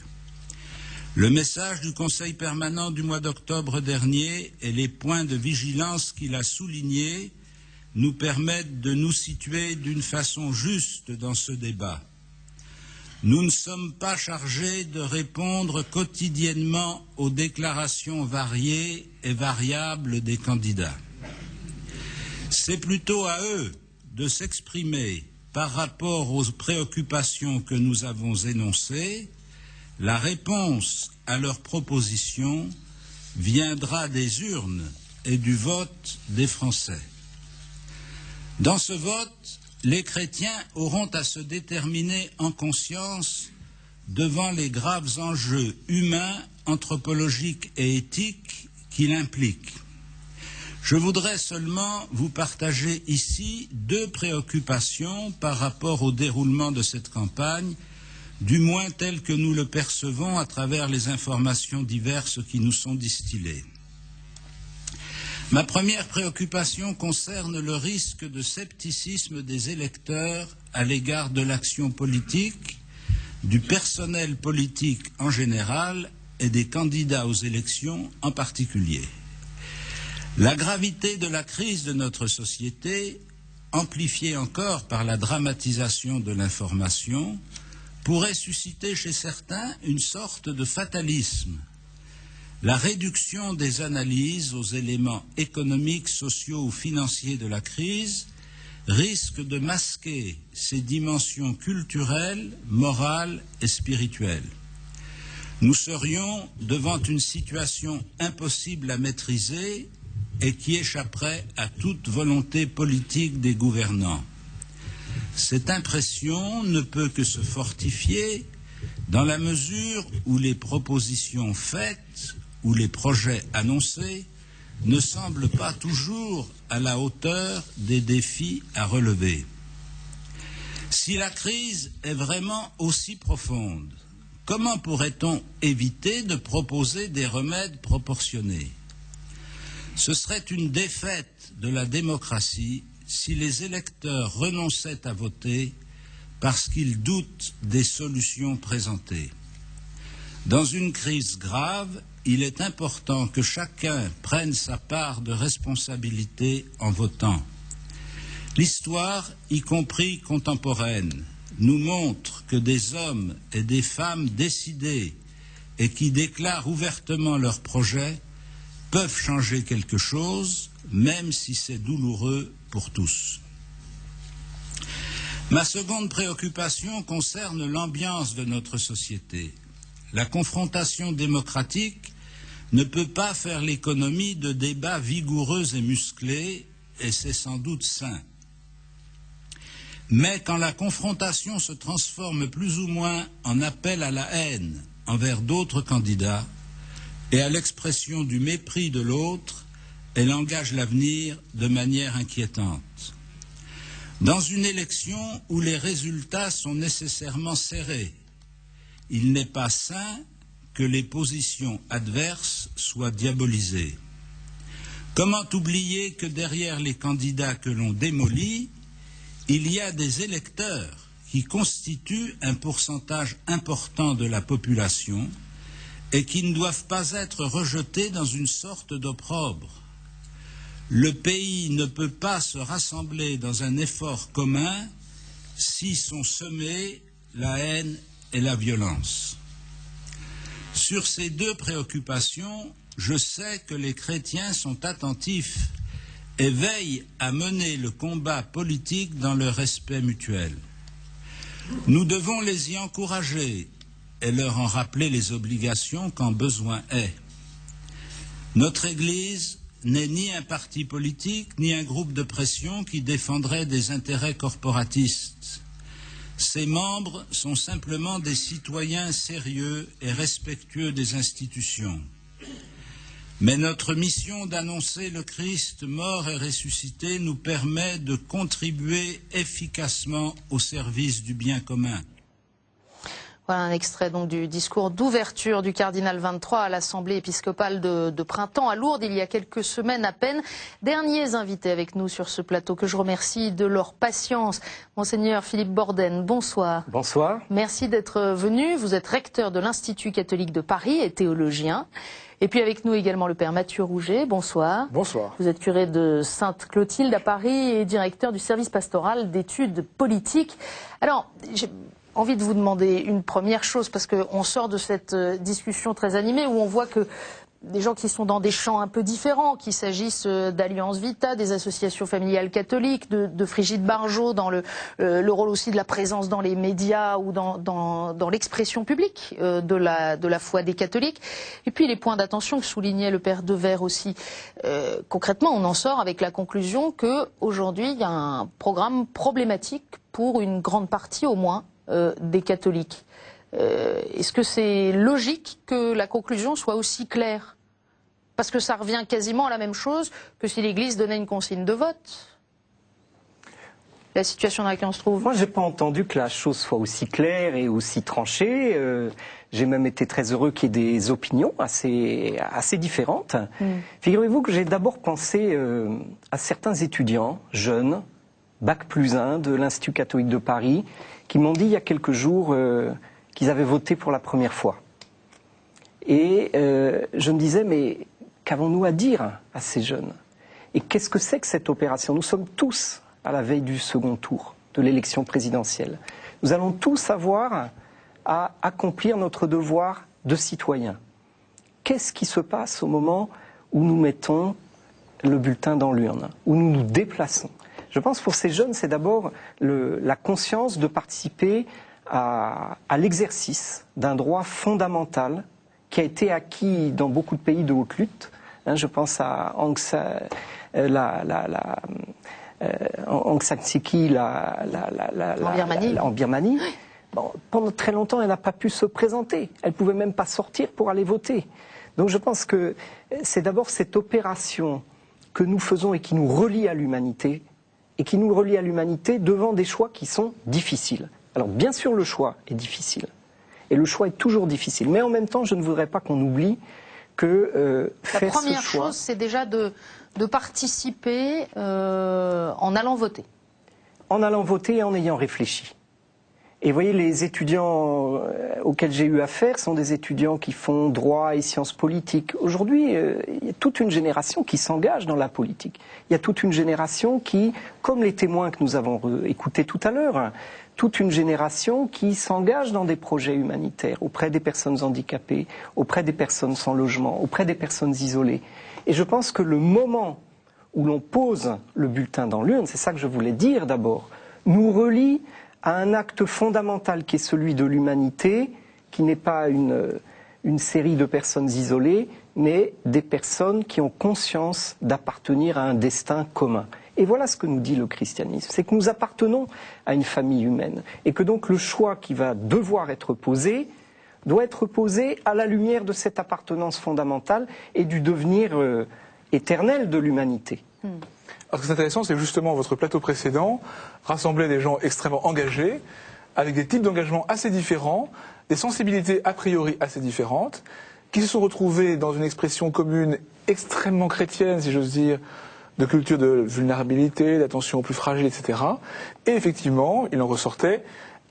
Le message du Conseil permanent du mois d'octobre dernier et les points de vigilance qu'il a soulignés nous permettent de nous situer d'une façon juste dans ce débat. Nous ne sommes pas chargés de répondre quotidiennement aux déclarations variées et variables des candidats. C'est plutôt à eux de s'exprimer par rapport aux préoccupations que nous avons énoncées. La réponse à leurs propositions viendra des urnes et du vote des Français. Dans ce vote, les chrétiens auront à se déterminer en conscience devant les graves enjeux humains, anthropologiques et éthiques qu'il implique. Je voudrais seulement vous partager ici deux préoccupations par rapport au déroulement de cette campagne, du moins tel que nous le percevons à travers les informations diverses qui nous sont distillées. Ma première préoccupation concerne le risque de scepticisme des électeurs à l'égard de l'action politique, du personnel politique en général et des candidats aux élections en particulier. La gravité de la crise de notre société, amplifiée encore par la dramatisation de l'information, pourrait susciter chez certains une sorte de fatalisme. La réduction des analyses aux éléments économiques, sociaux ou financiers de la crise risque de masquer ses dimensions culturelles, morales et spirituelles. Nous serions devant une situation impossible à maîtriser et qui échapperait à toute volonté politique des gouvernants. Cette impression ne peut que se fortifier dans la mesure où les propositions faites ou les projets annoncés ne semblent pas toujours à la hauteur des défis à relever. Si la crise est vraiment aussi profonde, comment pourrait-on éviter de proposer des remèdes proportionnés? Ce serait une défaite de la démocratie si les électeurs renonçaient à voter parce qu'ils doutent des solutions présentées. Dans une crise grave, il est important que chacun prenne sa part de responsabilité en votant. L'histoire, y compris contemporaine, nous montre que des hommes et des femmes décidés et qui déclarent ouvertement leurs projets peuvent changer quelque chose, même si c'est douloureux pour tous. Ma seconde préoccupation concerne l'ambiance de notre société. La confrontation démocratique ne peut pas faire l'économie de débats vigoureux et musclés, et c'est sans doute sain. Mais quand la confrontation se transforme plus ou moins en appel à la haine envers d'autres candidats et à l'expression du mépris de l'autre, elle engage l'avenir de manière inquiétante. Dans une élection où les résultats sont nécessairement serrés, il n'est pas sain que les positions adverses soient diabolisées. Comment oublier que derrière les candidats que l'on démolit, il y a des électeurs qui constituent un pourcentage important de la population et qui ne doivent pas être rejetés dans une sorte d'opprobre. Le pays ne peut pas se rassembler dans un effort commun si sont semées la haine et la violence. Sur ces deux préoccupations, je sais que les chrétiens sont attentifs et veillent à mener le combat politique dans le respect mutuel. Nous devons les y encourager et leur en rappeler les obligations quand besoin est. Notre Église n'est ni un parti politique, ni un groupe de pression qui défendrait des intérêts corporatistes. Ses membres sont simplement des citoyens sérieux et respectueux des institutions. Mais notre mission d'annoncer le Christ mort et ressuscité nous permet de contribuer efficacement au service du bien commun. Voilà un extrait donc du discours d'ouverture du cardinal 23 à l'Assemblée épiscopale de printemps à Lourdes il y a quelques semaines à peine. Derniers invités avec nous sur ce plateau que je remercie de leur patience. Monseigneur Philippe Borden, bonsoir. Bonsoir. Merci d'être venu. Vous êtes recteur de l'Institut catholique de Paris et théologien. Et puis avec nous également le père Mathieu Rouget, bonsoir. Bonsoir. Vous êtes curé de Sainte-Clotilde à Paris et directeur du service pastoral d'études politiques. Alors, j'ai envie de vous demander une première chose, parce qu'on sort de cette discussion très animée où on voit que des gens qui sont dans des champs un peu différents, qu'il s'agisse d'Alliance Vita, des associations familiales catholiques, de Frigide Barjot, dans le rôle aussi de la présence dans les médias ou dans l'expression publique de la foi des catholiques. Et puis les points d'attention que soulignait le père Devers aussi. Concrètement, on en sort avec la conclusion qu'aujourd'hui, il y a un programme problématique pour une grande partie au moins des catholiques. Est-ce que c'est logique que la conclusion soit aussi claire? Parce que ça revient quasiment à la même chose que si l'Église donnait une consigne de vote. La situation dans laquelle on se trouve. Moi, j'ai pas entendu que la chose soit aussi claire et aussi tranchée. J'ai même été très heureux qu'il y ait des opinions assez différentes. Figurez-vous que j'ai d'abord pensé à certains étudiants jeunes, Bac+1 de l'Institut catholique de Paris, qui m'ont dit il y a quelques jours qu'ils avaient voté pour la première fois. Et je me disais, mais qu'avons-nous à dire à ces jeunes? Et qu'est-ce que c'est que cette opération? Nous sommes tous à la veille du second tour de l'élection présidentielle. Nous allons tous avoir à accomplir notre devoir de citoyen. Qu'est-ce qui se passe au moment où nous mettons le bulletin dans l'urne, où nous nous déplaçons? Je pense que pour ces jeunes, c'est d'abord la conscience de participer à l'exercice d'un droit fondamental qui a été acquis dans beaucoup de pays de haute lutte. Je pense à Aung San Suu Kyi en Birmanie. Bon, pendant très longtemps, elle n'a pas pu se présenter. Elle ne pouvait même pas sortir pour aller voter. Donc je pense que c'est d'abord cette opération que nous faisons et qui nous relie à l'humanité, et qui nous relie à l'humanité devant des choix qui sont difficiles. Alors bien sûr le choix est difficile, et le choix est toujours difficile, mais en même temps je ne voudrais pas qu'on oublie que la première chose c'est déjà de participer en allant voter. En allant voter et en ayant réfléchi. Et vous voyez, les étudiants auxquels j'ai eu affaire sont des étudiants qui font droit et sciences politiques. Aujourd'hui, il y a toute une génération qui s'engage dans la politique. Il y a toute une génération qui, comme les témoins que nous avons écoutés tout à l'heure, toute une génération qui s'engage dans des projets humanitaires auprès des personnes handicapées, auprès des personnes sans logement, auprès des personnes isolées. Et je pense que le moment où l'on pose le bulletin dans l'urne, c'est ça que je voulais dire d'abord, nous relie à un acte fondamental qui est celui de l'humanité, qui n'est pas une série de personnes isolées, mais des personnes qui ont conscience d'appartenir à un destin commun. Et voilà ce que nous dit le christianisme, c'est que nous appartenons à une famille humaine, et que donc le choix qui va devoir être posé doit être posé à la lumière de cette appartenance fondamentale et du devenir éternel de l'humanité. Alors ce qui est intéressant, c'est que justement votre plateau précédent rassemblait des gens extrêmement engagés, avec des types d'engagement assez différents, des sensibilités a priori assez différentes, qui se sont retrouvés dans une expression commune extrêmement chrétienne, si j'ose dire, de culture de vulnérabilité, d'attention aux plus fragiles, etc. Et effectivement, il en ressortait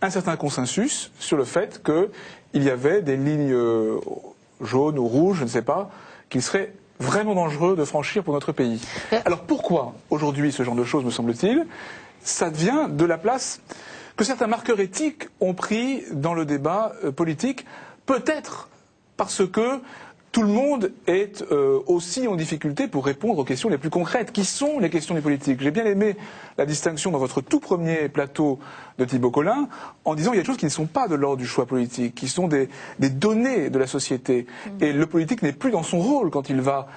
un certain consensus sur le fait qu'il y avait des lignes jaunes ou rouges, je ne sais pas, qu'il serait vraiment dangereux de franchir pour notre pays. Alors pourquoi aujourd'hui ce genre de choses, me semble-t-il? Ça vient de la place que certains marqueurs éthiques ont pris dans le débat politique, peut-être parce que tout le monde est aussi en difficulté pour répondre aux questions les plus concrètes. Qui sont les questions du politique? J'ai bien aimé la distinction dans votre tout premier plateau de Thibaut Collin, en disant qu'il y a des choses qui ne sont pas de l'ordre du choix politique, qui sont des données de la société. Et le politique n'est plus dans son rôle quand il va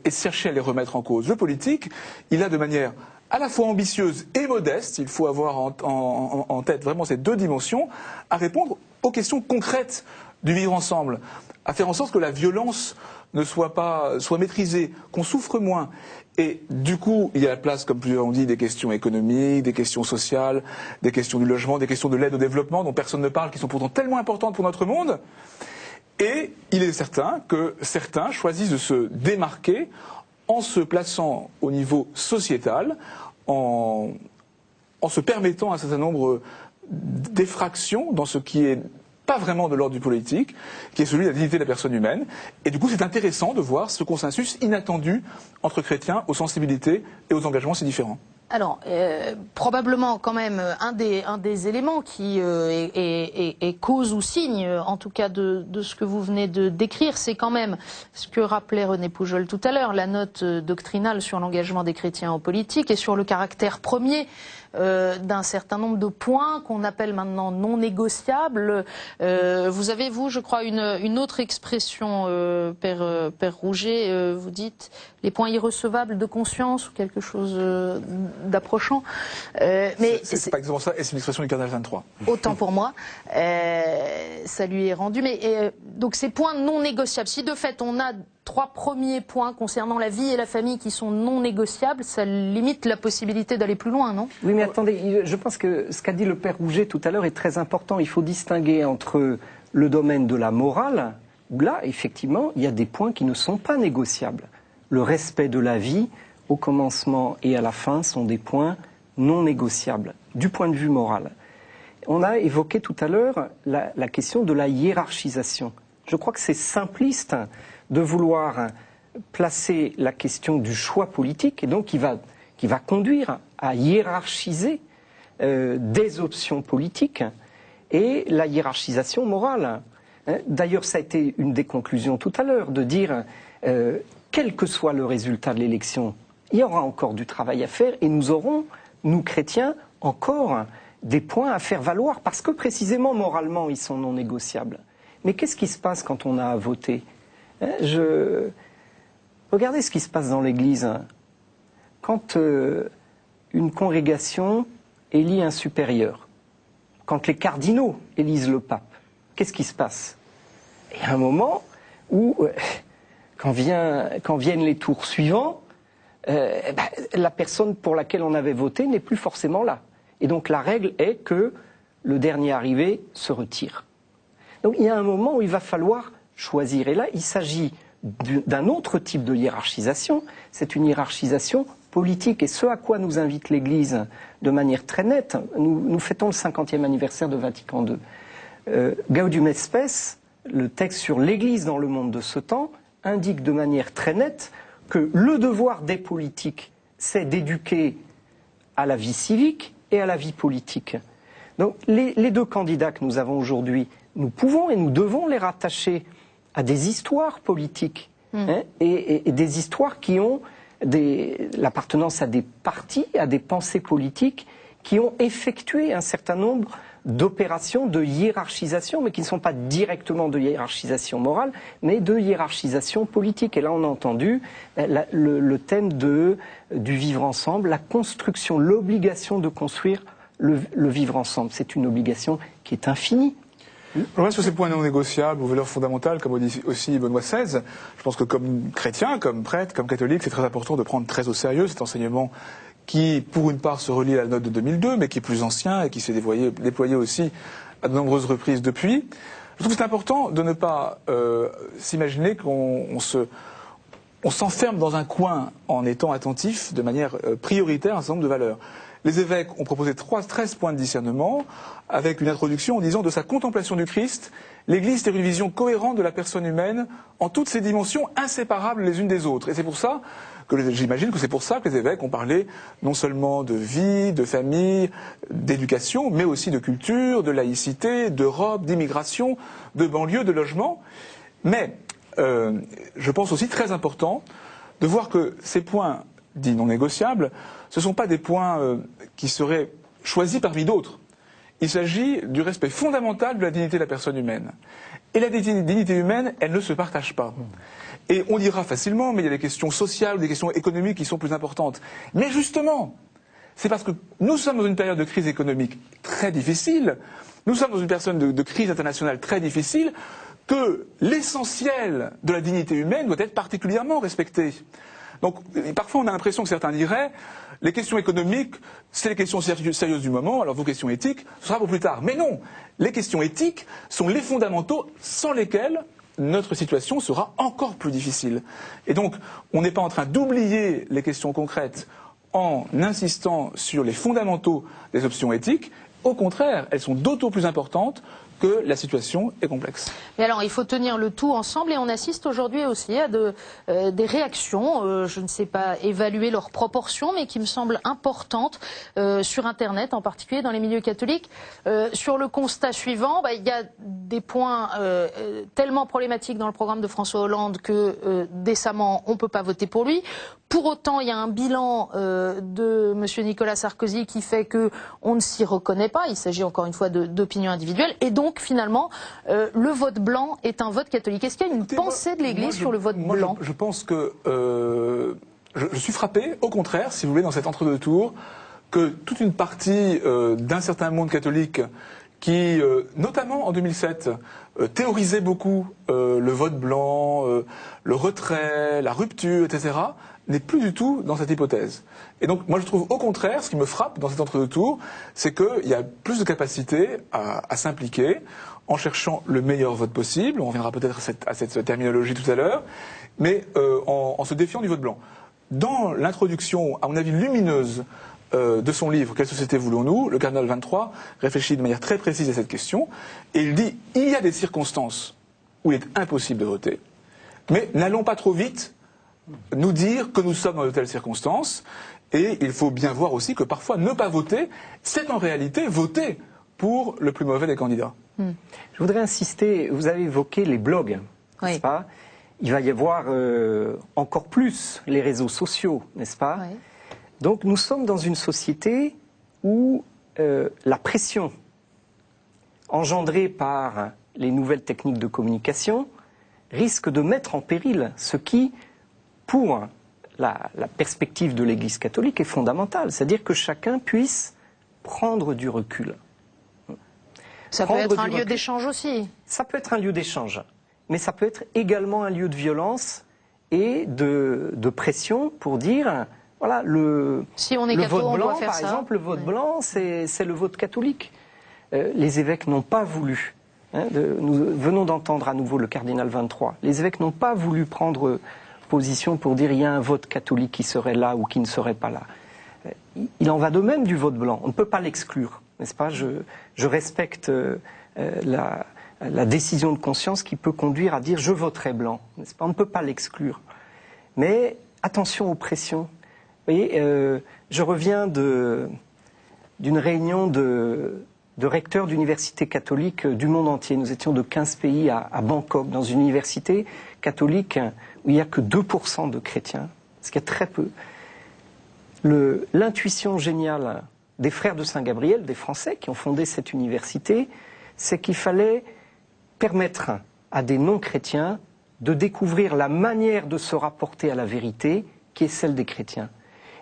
chercher à les remettre en cause. Le politique, il a de manière à la fois ambitieuse et modeste, il faut avoir en tête vraiment ces deux dimensions, à répondre aux questions concrètes du vivre ensemble, à faire en sorte que la violence ne soit maîtrisée, qu'on souffre moins. Et du coup, il y a la place, comme plusieurs ont dit, des questions économiques, des questions sociales, des questions du logement, des questions de l'aide au développement dont personne ne parle, qui sont pourtant tellement importantes pour notre monde. Et il est certain que certains choisissent de se démarquer en se plaçant au niveau sociétal, en se permettant un certain nombre d'effractions dans ce qui est pas vraiment de l'ordre du politique, qui est celui de la dignité de la personne humaine. Et du coup, c'est intéressant de voir ce consensus inattendu entre chrétiens aux sensibilités et aux engagements si différents. Alors, probablement quand même un des éléments qui est cause ou signe, en tout cas de ce que vous venez de décrire, c'est quand même ce que rappelait René Poujol tout à l'heure, la note doctrinale sur l'engagement des chrétiens en politique et sur le caractère premier d'un certain nombre de points qu'on appelle maintenant non négociables. Vous avez, vous, je crois, une autre expression, Père Rouget, vous dites les points irrecevables de conscience ou quelque chose d'approchant. Mais c'est pas exactement ça, et c'est une expression du cardinal 23. Autant pour moi, ça lui est rendu. Mais donc ces points non négociables, si de fait on a 3 premiers points concernant la vie et la famille qui sont non négociables, ça limite la possibilité d'aller plus loin, non? Oui, mais attendez, je pense que ce qu'a dit le Père Rouget tout à l'heure est très important. Il faut distinguer entre le domaine de la morale, où là, effectivement, il y a des points qui ne sont pas négociables. Le respect de la vie, au commencement et à la fin, sont des points non négociables, du point de vue moral. On a évoqué tout à l'heure la question de la hiérarchisation. Je crois que c'est simpliste de vouloir placer la question du choix politique, et donc qui va conduire à hiérarchiser des options politiques et la hiérarchisation morale. D'ailleurs, ça a été une des conclusions tout à l'heure, de dire, quel que soit le résultat de l'élection, il y aura encore du travail à faire, et nous aurons, nous chrétiens, encore des points à faire valoir, parce que précisément, moralement, ils sont non négociables. Mais qu'est-ce qui se passe quand on a à voter ? Regardez ce qui se passe dans l'Église. Quand une congrégation élit un supérieur, quand les cardinaux élisent le pape, qu'est-ce qui se passe? Il y a un moment où, quand viennent les tours suivants, la personne pour laquelle on avait voté n'est plus forcément là. Et donc la règle est que le dernier arrivé se retire. Donc il y a un moment où il va falloir choisir. Et là, il s'agit d'un autre type de hiérarchisation. C'est une hiérarchisation politique. Et ce à quoi nous invite l'Église de manière très nette, nous fêtons le 50e anniversaire de Vatican II. Gaudium et Spes, le texte sur l'Église dans le monde de ce temps, indique de manière très nette que le devoir des politiques, c'est d'éduquer à la vie civique et à la vie politique. Donc les deux candidats que nous avons aujourd'hui, nous pouvons et nous devons les rattacher à des histoires politiques, et des histoires qui ont l'appartenance à des partis, à des pensées politiques qui ont effectué un certain nombre d'opérations de hiérarchisation, mais qui ne sont pas directement de hiérarchisation morale, mais de hiérarchisation politique. Et là, on a entendu le thème du vivre ensemble, la construction, l'obligation de construire le vivre ensemble. C'est une obligation qui est infinie. Je reste sur ces points non négociables ou valeurs fondamentales, comme dit aussi Benoît XVI. Je pense que comme chrétien, comme prêtre, comme catholique, c'est très important de prendre très au sérieux cet enseignement qui, pour une part, se relie à la note de 2002, mais qui est plus ancien et qui s'est déployé aussi à de nombreuses reprises depuis. Je trouve que c'est important de ne pas s'imaginer qu'on s'enferme dans un coin en étant attentif de manière prioritaire à un certain nombre de valeurs. Les évêques ont proposé 13 points de discernement, avec une introduction en disant de sa contemplation du Christ, l'Église est une vision cohérente de la personne humaine en toutes ses dimensions inséparables les unes des autres. Et c'est pour ça que j'imagine que c'est pour ça que les évêques ont parlé non seulement de vie, de famille, d'éducation, mais aussi de culture, de laïcité, d'Europe, d'immigration, de banlieue, de logement. Mais je pense aussi très important de voir que ces points dits non négociables, ce ne sont pas des points qui seraient choisis parmi d'autres. Il s'agit du respect fondamental de la dignité de la personne humaine. Et la dignité humaine, elle ne se partage pas. Et on dira facilement, mais il y a des questions sociales ou des questions économiques qui sont plus importantes. Mais justement, c'est parce que nous sommes dans une période de crise économique très difficile, nous sommes dans une période de crise internationale très difficile, que l'essentiel de la dignité humaine doit être particulièrement respecté. Donc, parfois, on a l'impression que certains diraient les questions économiques, c'est les questions sérieuses du moment, alors vos questions éthiques, ce sera pour plus tard. Mais non, les questions éthiques sont les fondamentaux sans lesquels notre situation sera encore plus difficile. Et donc, on n'est pas en train d'oublier les questions concrètes en insistant sur les fondamentaux des options éthiques. Au contraire, elles sont d'autant plus importantes que la situation est complexe. Mais alors, il faut tenir le tout ensemble et on assiste aujourd'hui aussi à des réactions, je ne sais pas évaluer leurs proportions, mais qui me semblent importantes sur Internet, en particulier dans les milieux catholiques. Sur le constat suivant, il y a des points tellement problématiques dans le programme de François Hollande que décemment, on ne peut pas voter pour lui. Pour autant, il y a un bilan de M. Nicolas Sarkozy qui fait qu'on ne s'y reconnaît pas. Il s'agit encore une fois d'opinions individuelles. Et donc, finalement, le vote blanc est un vote catholique. Est-ce qu'il y a une pensée de l'Église sur le vote blanc ? Je pense que je suis frappé, au contraire, si vous voulez, dans cet entre-deux tours, que toute une partie d'un certain monde catholique qui, notamment en 2007, théorisait beaucoup le vote blanc, le retrait, la rupture, etc., n'est plus du tout dans cette hypothèse. Et donc, moi, je trouve au contraire, ce qui me frappe dans cet entre-deux tours, c'est qu'il y a plus de capacité à s'impliquer en cherchant le meilleur vote possible. On reviendra peut-être à cette terminologie tout à l'heure, mais en se défiant du vote blanc. Dans l'introduction, à mon avis, lumineuse de son livre « Quelle société voulons-nous ?», le cardinal 23 réfléchit de manière très précise à cette question, et il dit « Il y a des circonstances où il est impossible de voter, mais n'allons pas trop vite nous dire que nous sommes dans de telles circonstances, et il faut bien voir aussi que parfois ne pas voter, c'est en réalité voter pour le plus mauvais des candidats. » Je voudrais insister, vous avez évoqué les blogs, n'est-ce pas ? Il va y avoir encore plus les réseaux sociaux, n'est-ce pas ? Oui. Donc nous sommes dans une société où la pression engendrée par les nouvelles techniques de communication risque de mettre en péril ce qui, pour la perspective de l'Église catholique, est fondamentale. C'est-à-dire que chacun puisse prendre du recul. Ça peut être un lieu d'échange aussi. Ça peut être un lieu d'échange, mais ça peut être également un lieu de violence et de pression pour dire, voilà, si on est catho, vote blanc, on doit faire par ça. exemple, le vote blanc, c'est le vote catholique. Les évêques n'ont pas voulu, nous venons d'entendre à nouveau le cardinal 23, les évêques n'ont pas voulu prendre position pour dire il y a un vote catholique qui serait là ou qui ne serait pas là. Il en va de même du vote blanc, on ne peut pas l'exclure, n'est-ce pas ? Je respecte la décision de conscience qui peut conduire à dire je voterai blanc, n'est-ce pas ? On ne peut pas l'exclure. Mais attention aux pressions. Vous voyez, je reviens d'une réunion de recteurs d'universités catholiques du monde entier. Nous étions de 15 pays à Bangkok, dans une université catholique où il n'y a que 2% de chrétiens, ce qui est très peu. L'intuition géniale des frères de Saint-Gabriel, des Français qui ont fondé cette université, c'est qu'il fallait permettre à des non-chrétiens de découvrir la manière de se rapporter à la vérité qui est celle des chrétiens.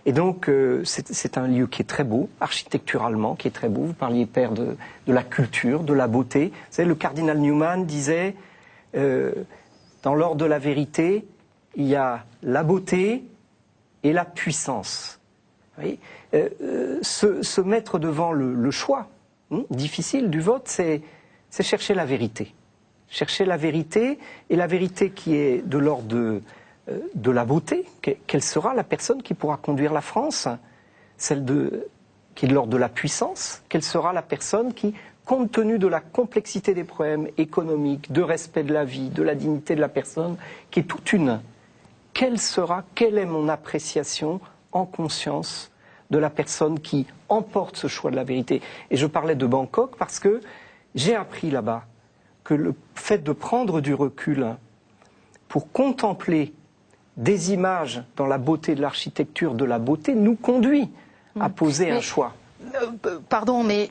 Et donc, c'est un lieu qui est très beau, architecturalement, qui est très beau. Vous parliez, Père, de la culture, de la beauté. Vous savez, le cardinal Newman disait, dans l'ordre de la vérité, il y a la beauté et la puissance. Vous voyez, se mettre devant le choix difficile du vote, c'est chercher la vérité. Chercher la vérité, et la vérité qui est de l'ordre de la beauté. Quelle sera la personne qui pourra conduire la France? Celle qui est de l'ordre de la puissance. Quelle sera la personne qui, compte tenu de la complexité des problèmes économiques, de respect de la vie, de la dignité de la personne, qui est toute une, quelle est mon appréciation en conscience de la personne qui emporte ce choix de la vérité? Et je parlais de Bangkok parce que j'ai appris là-bas que le fait de prendre du recul pour contempler des images dans la beauté de l'architecture, de la beauté, nous conduit à poser un choix. Pardon, mais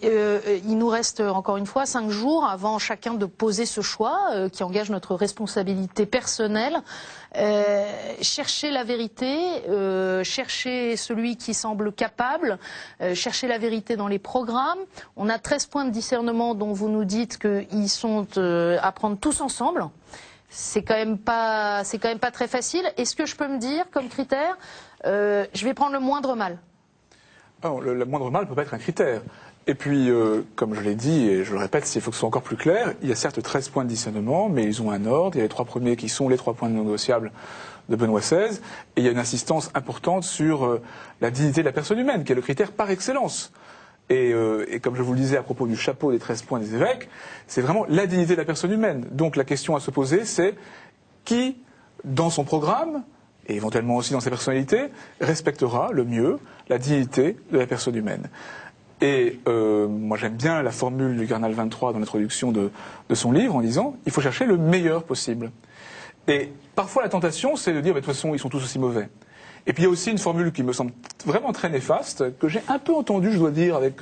il nous reste encore une fois 5 jours avant chacun de poser ce choix qui engage notre responsabilité personnelle. Chercher la vérité, chercher celui qui semble capable, chercher la vérité dans les programmes. On a 13 points de discernement dont vous nous dites qu'ils sont à prendre tous ensemble. C'est quand même pas très facile. Est-ce que je peux me dire comme critère, je vais prendre le moindre mal? Alors, le moindre mal ne peut pas être un critère. Et puis, comme je l'ai dit, et je le répète, s'il faut que ce soit encore plus clair, il y a certes 13 points de discernement, mais ils ont un ordre. Il y a les 3 premiers qui sont les 3 points non négociables de Benoît XVI. Et il y a une insistance importante sur la dignité de la personne humaine, qui est le critère par excellence. Et comme je vous le disais à propos du chapeau des 13 points des évêques, c'est vraiment la dignité de la personne humaine. Donc la question à se poser, c'est qui, dans son programme, et éventuellement aussi dans sa personnalité, respectera le mieux la dignité de la personne humaine. Et moi j'aime bien la formule du cardinal 23 dans l'introduction de son livre en disant « il faut chercher le meilleur possible ». Et parfois la tentation c'est de dire bah, « de toute façon ils sont tous aussi mauvais ». Et puis il y a aussi une formule qui me semble vraiment très néfaste, que j'ai un peu entendue, je dois dire, avec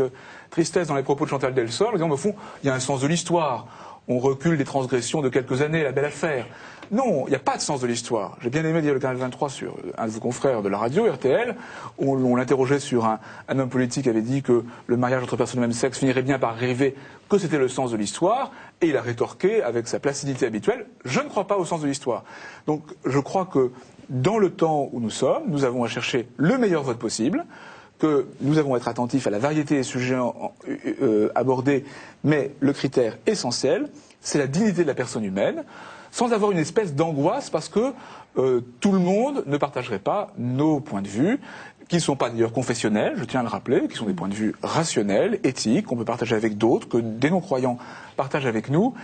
tristesse dans les propos de Chantal Delsol, en disant au fond, il y a un sens de l'histoire, on recule des transgressions de quelques années, la belle affaire. Non, il n'y a pas de sens de l'histoire. J'ai bien aimé dire le canal 23 sur un de vos confrères de la radio, RTL, où on l'interrogeait sur un homme politique qui avait dit que le mariage entre personnes de même sexe finirait bien par arriver, que c'était le sens de l'histoire, et il a rétorqué avec sa placidité habituelle, je ne crois pas au sens de l'histoire. Donc je crois que dans le temps où nous sommes, nous avons à chercher le meilleur vote possible, que nous avons à être attentifs à la variété des sujets abordés, mais le critère essentiel, c'est la dignité de la personne humaine, sans avoir une espèce d'angoisse parce que tout le monde ne partagerait pas nos points de vue, qui ne sont pas d'ailleurs confessionnels, je tiens à le rappeler, qui sont des points de vue rationnels, éthiques, qu'on peut partager avec d'autres, que des non-croyants partagent avec nous.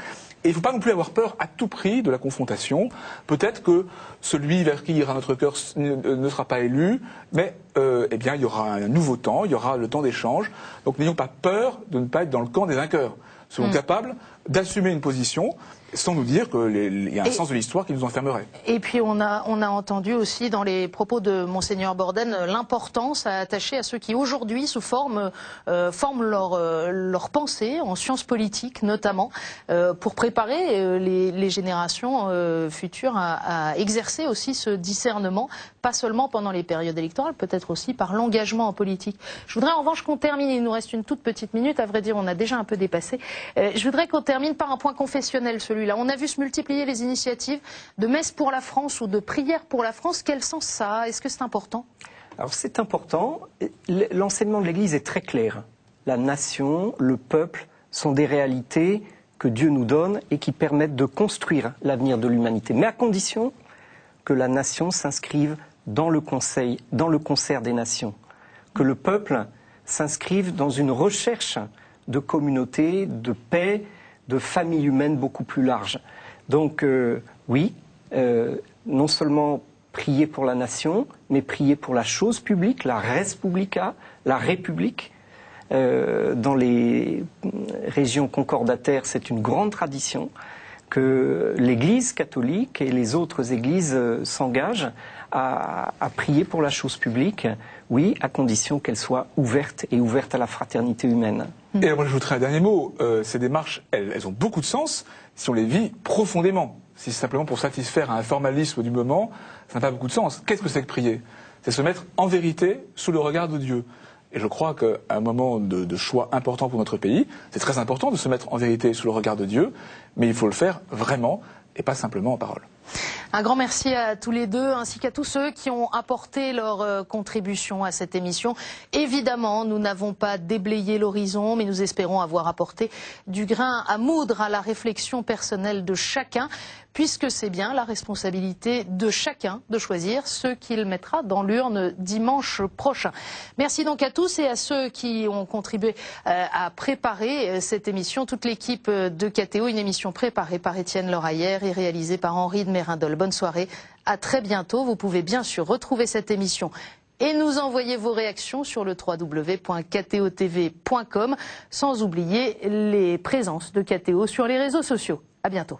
Et il ne faut pas non plus avoir peur à tout prix de la confrontation. Peut-être que celui vers qui ira notre cœur ne sera pas élu, mais eh bien, il y aura un nouveau temps, il y aura le temps d'échange. Donc n'ayons pas peur de ne pas être dans le camp des vainqueurs. Soyons capables d'assumer une position sans nous dire qu'il y a un sens de l'histoire qui nous enfermerait. Et puis on a entendu aussi dans les propos de Monseigneur Borden l'importance à attacher à ceux qui aujourd'hui forment leur pensée en sciences politiques notamment, pour préparer les générations futures à exercer aussi ce discernement, pas seulement pendant les périodes électorales, peut-être aussi par l'engagement en politique. Je voudrais en revanche qu'on termine, il nous reste une toute petite minute, à vrai dire on a déjà un peu dépassé, je voudrais qu'on termine par un point confessionnel, celui-là. On a vu se multiplier les initiatives de messe pour la France ou de prière pour la France. Quel sens ça a? Est-ce que c'est important? Alors c'est important. L'enseignement de l'Église est très clair. La nation, le peuple sont des réalités que Dieu nous donne et qui permettent de construire l'avenir de l'humanité. Mais à condition que la nation s'inscrive dans le concert des nations. Que le peuple s'inscrive dans une recherche de communauté, de paix, de famille humaine beaucoup plus large. Donc oui, non seulement prier pour la nation, mais prier pour la chose publique, la res publica, la République. Dans les régions concordataires, c'est une grande tradition que l'Église catholique et les autres églises s'engagent à prier pour la chose publique, oui, à condition qu'elle soit ouverte et ouverte à la fraternité humaine. Et moi, j'ajouterai un dernier mot. Ces démarches, elles ont beaucoup de sens si on les vit profondément. Si c'est simplement pour satisfaire à un formalisme du moment, ça n'a pas beaucoup de sens. Qu'est-ce que c'est que prier? C'est se mettre en vérité sous le regard de Dieu. Et je crois qu'à un moment de choix important pour notre pays, c'est très important de se mettre en vérité sous le regard de Dieu, mais il faut le faire vraiment et pas simplement en parole. Un grand merci à tous les deux, ainsi qu'à tous ceux qui ont apporté leur contribution à cette émission. Évidemment, nous n'avons pas déblayé l'horizon, mais nous espérons avoir apporté du grain à moudre à la réflexion personnelle de chacun, puisque c'est bien la responsabilité de chacun de choisir ce qu'il mettra dans l'urne dimanche prochain. Merci donc à tous et à ceux qui ont contribué à préparer cette émission. Toute l'équipe de KTO, une émission préparée par Étienne Loraillère et réalisée par Henri de Mérindol. Bonne soirée, à très bientôt. Vous pouvez bien sûr retrouver cette émission et nous envoyer vos réactions sur le www.ktotv.com, sans oublier les présences de KTO sur les réseaux sociaux. À bientôt.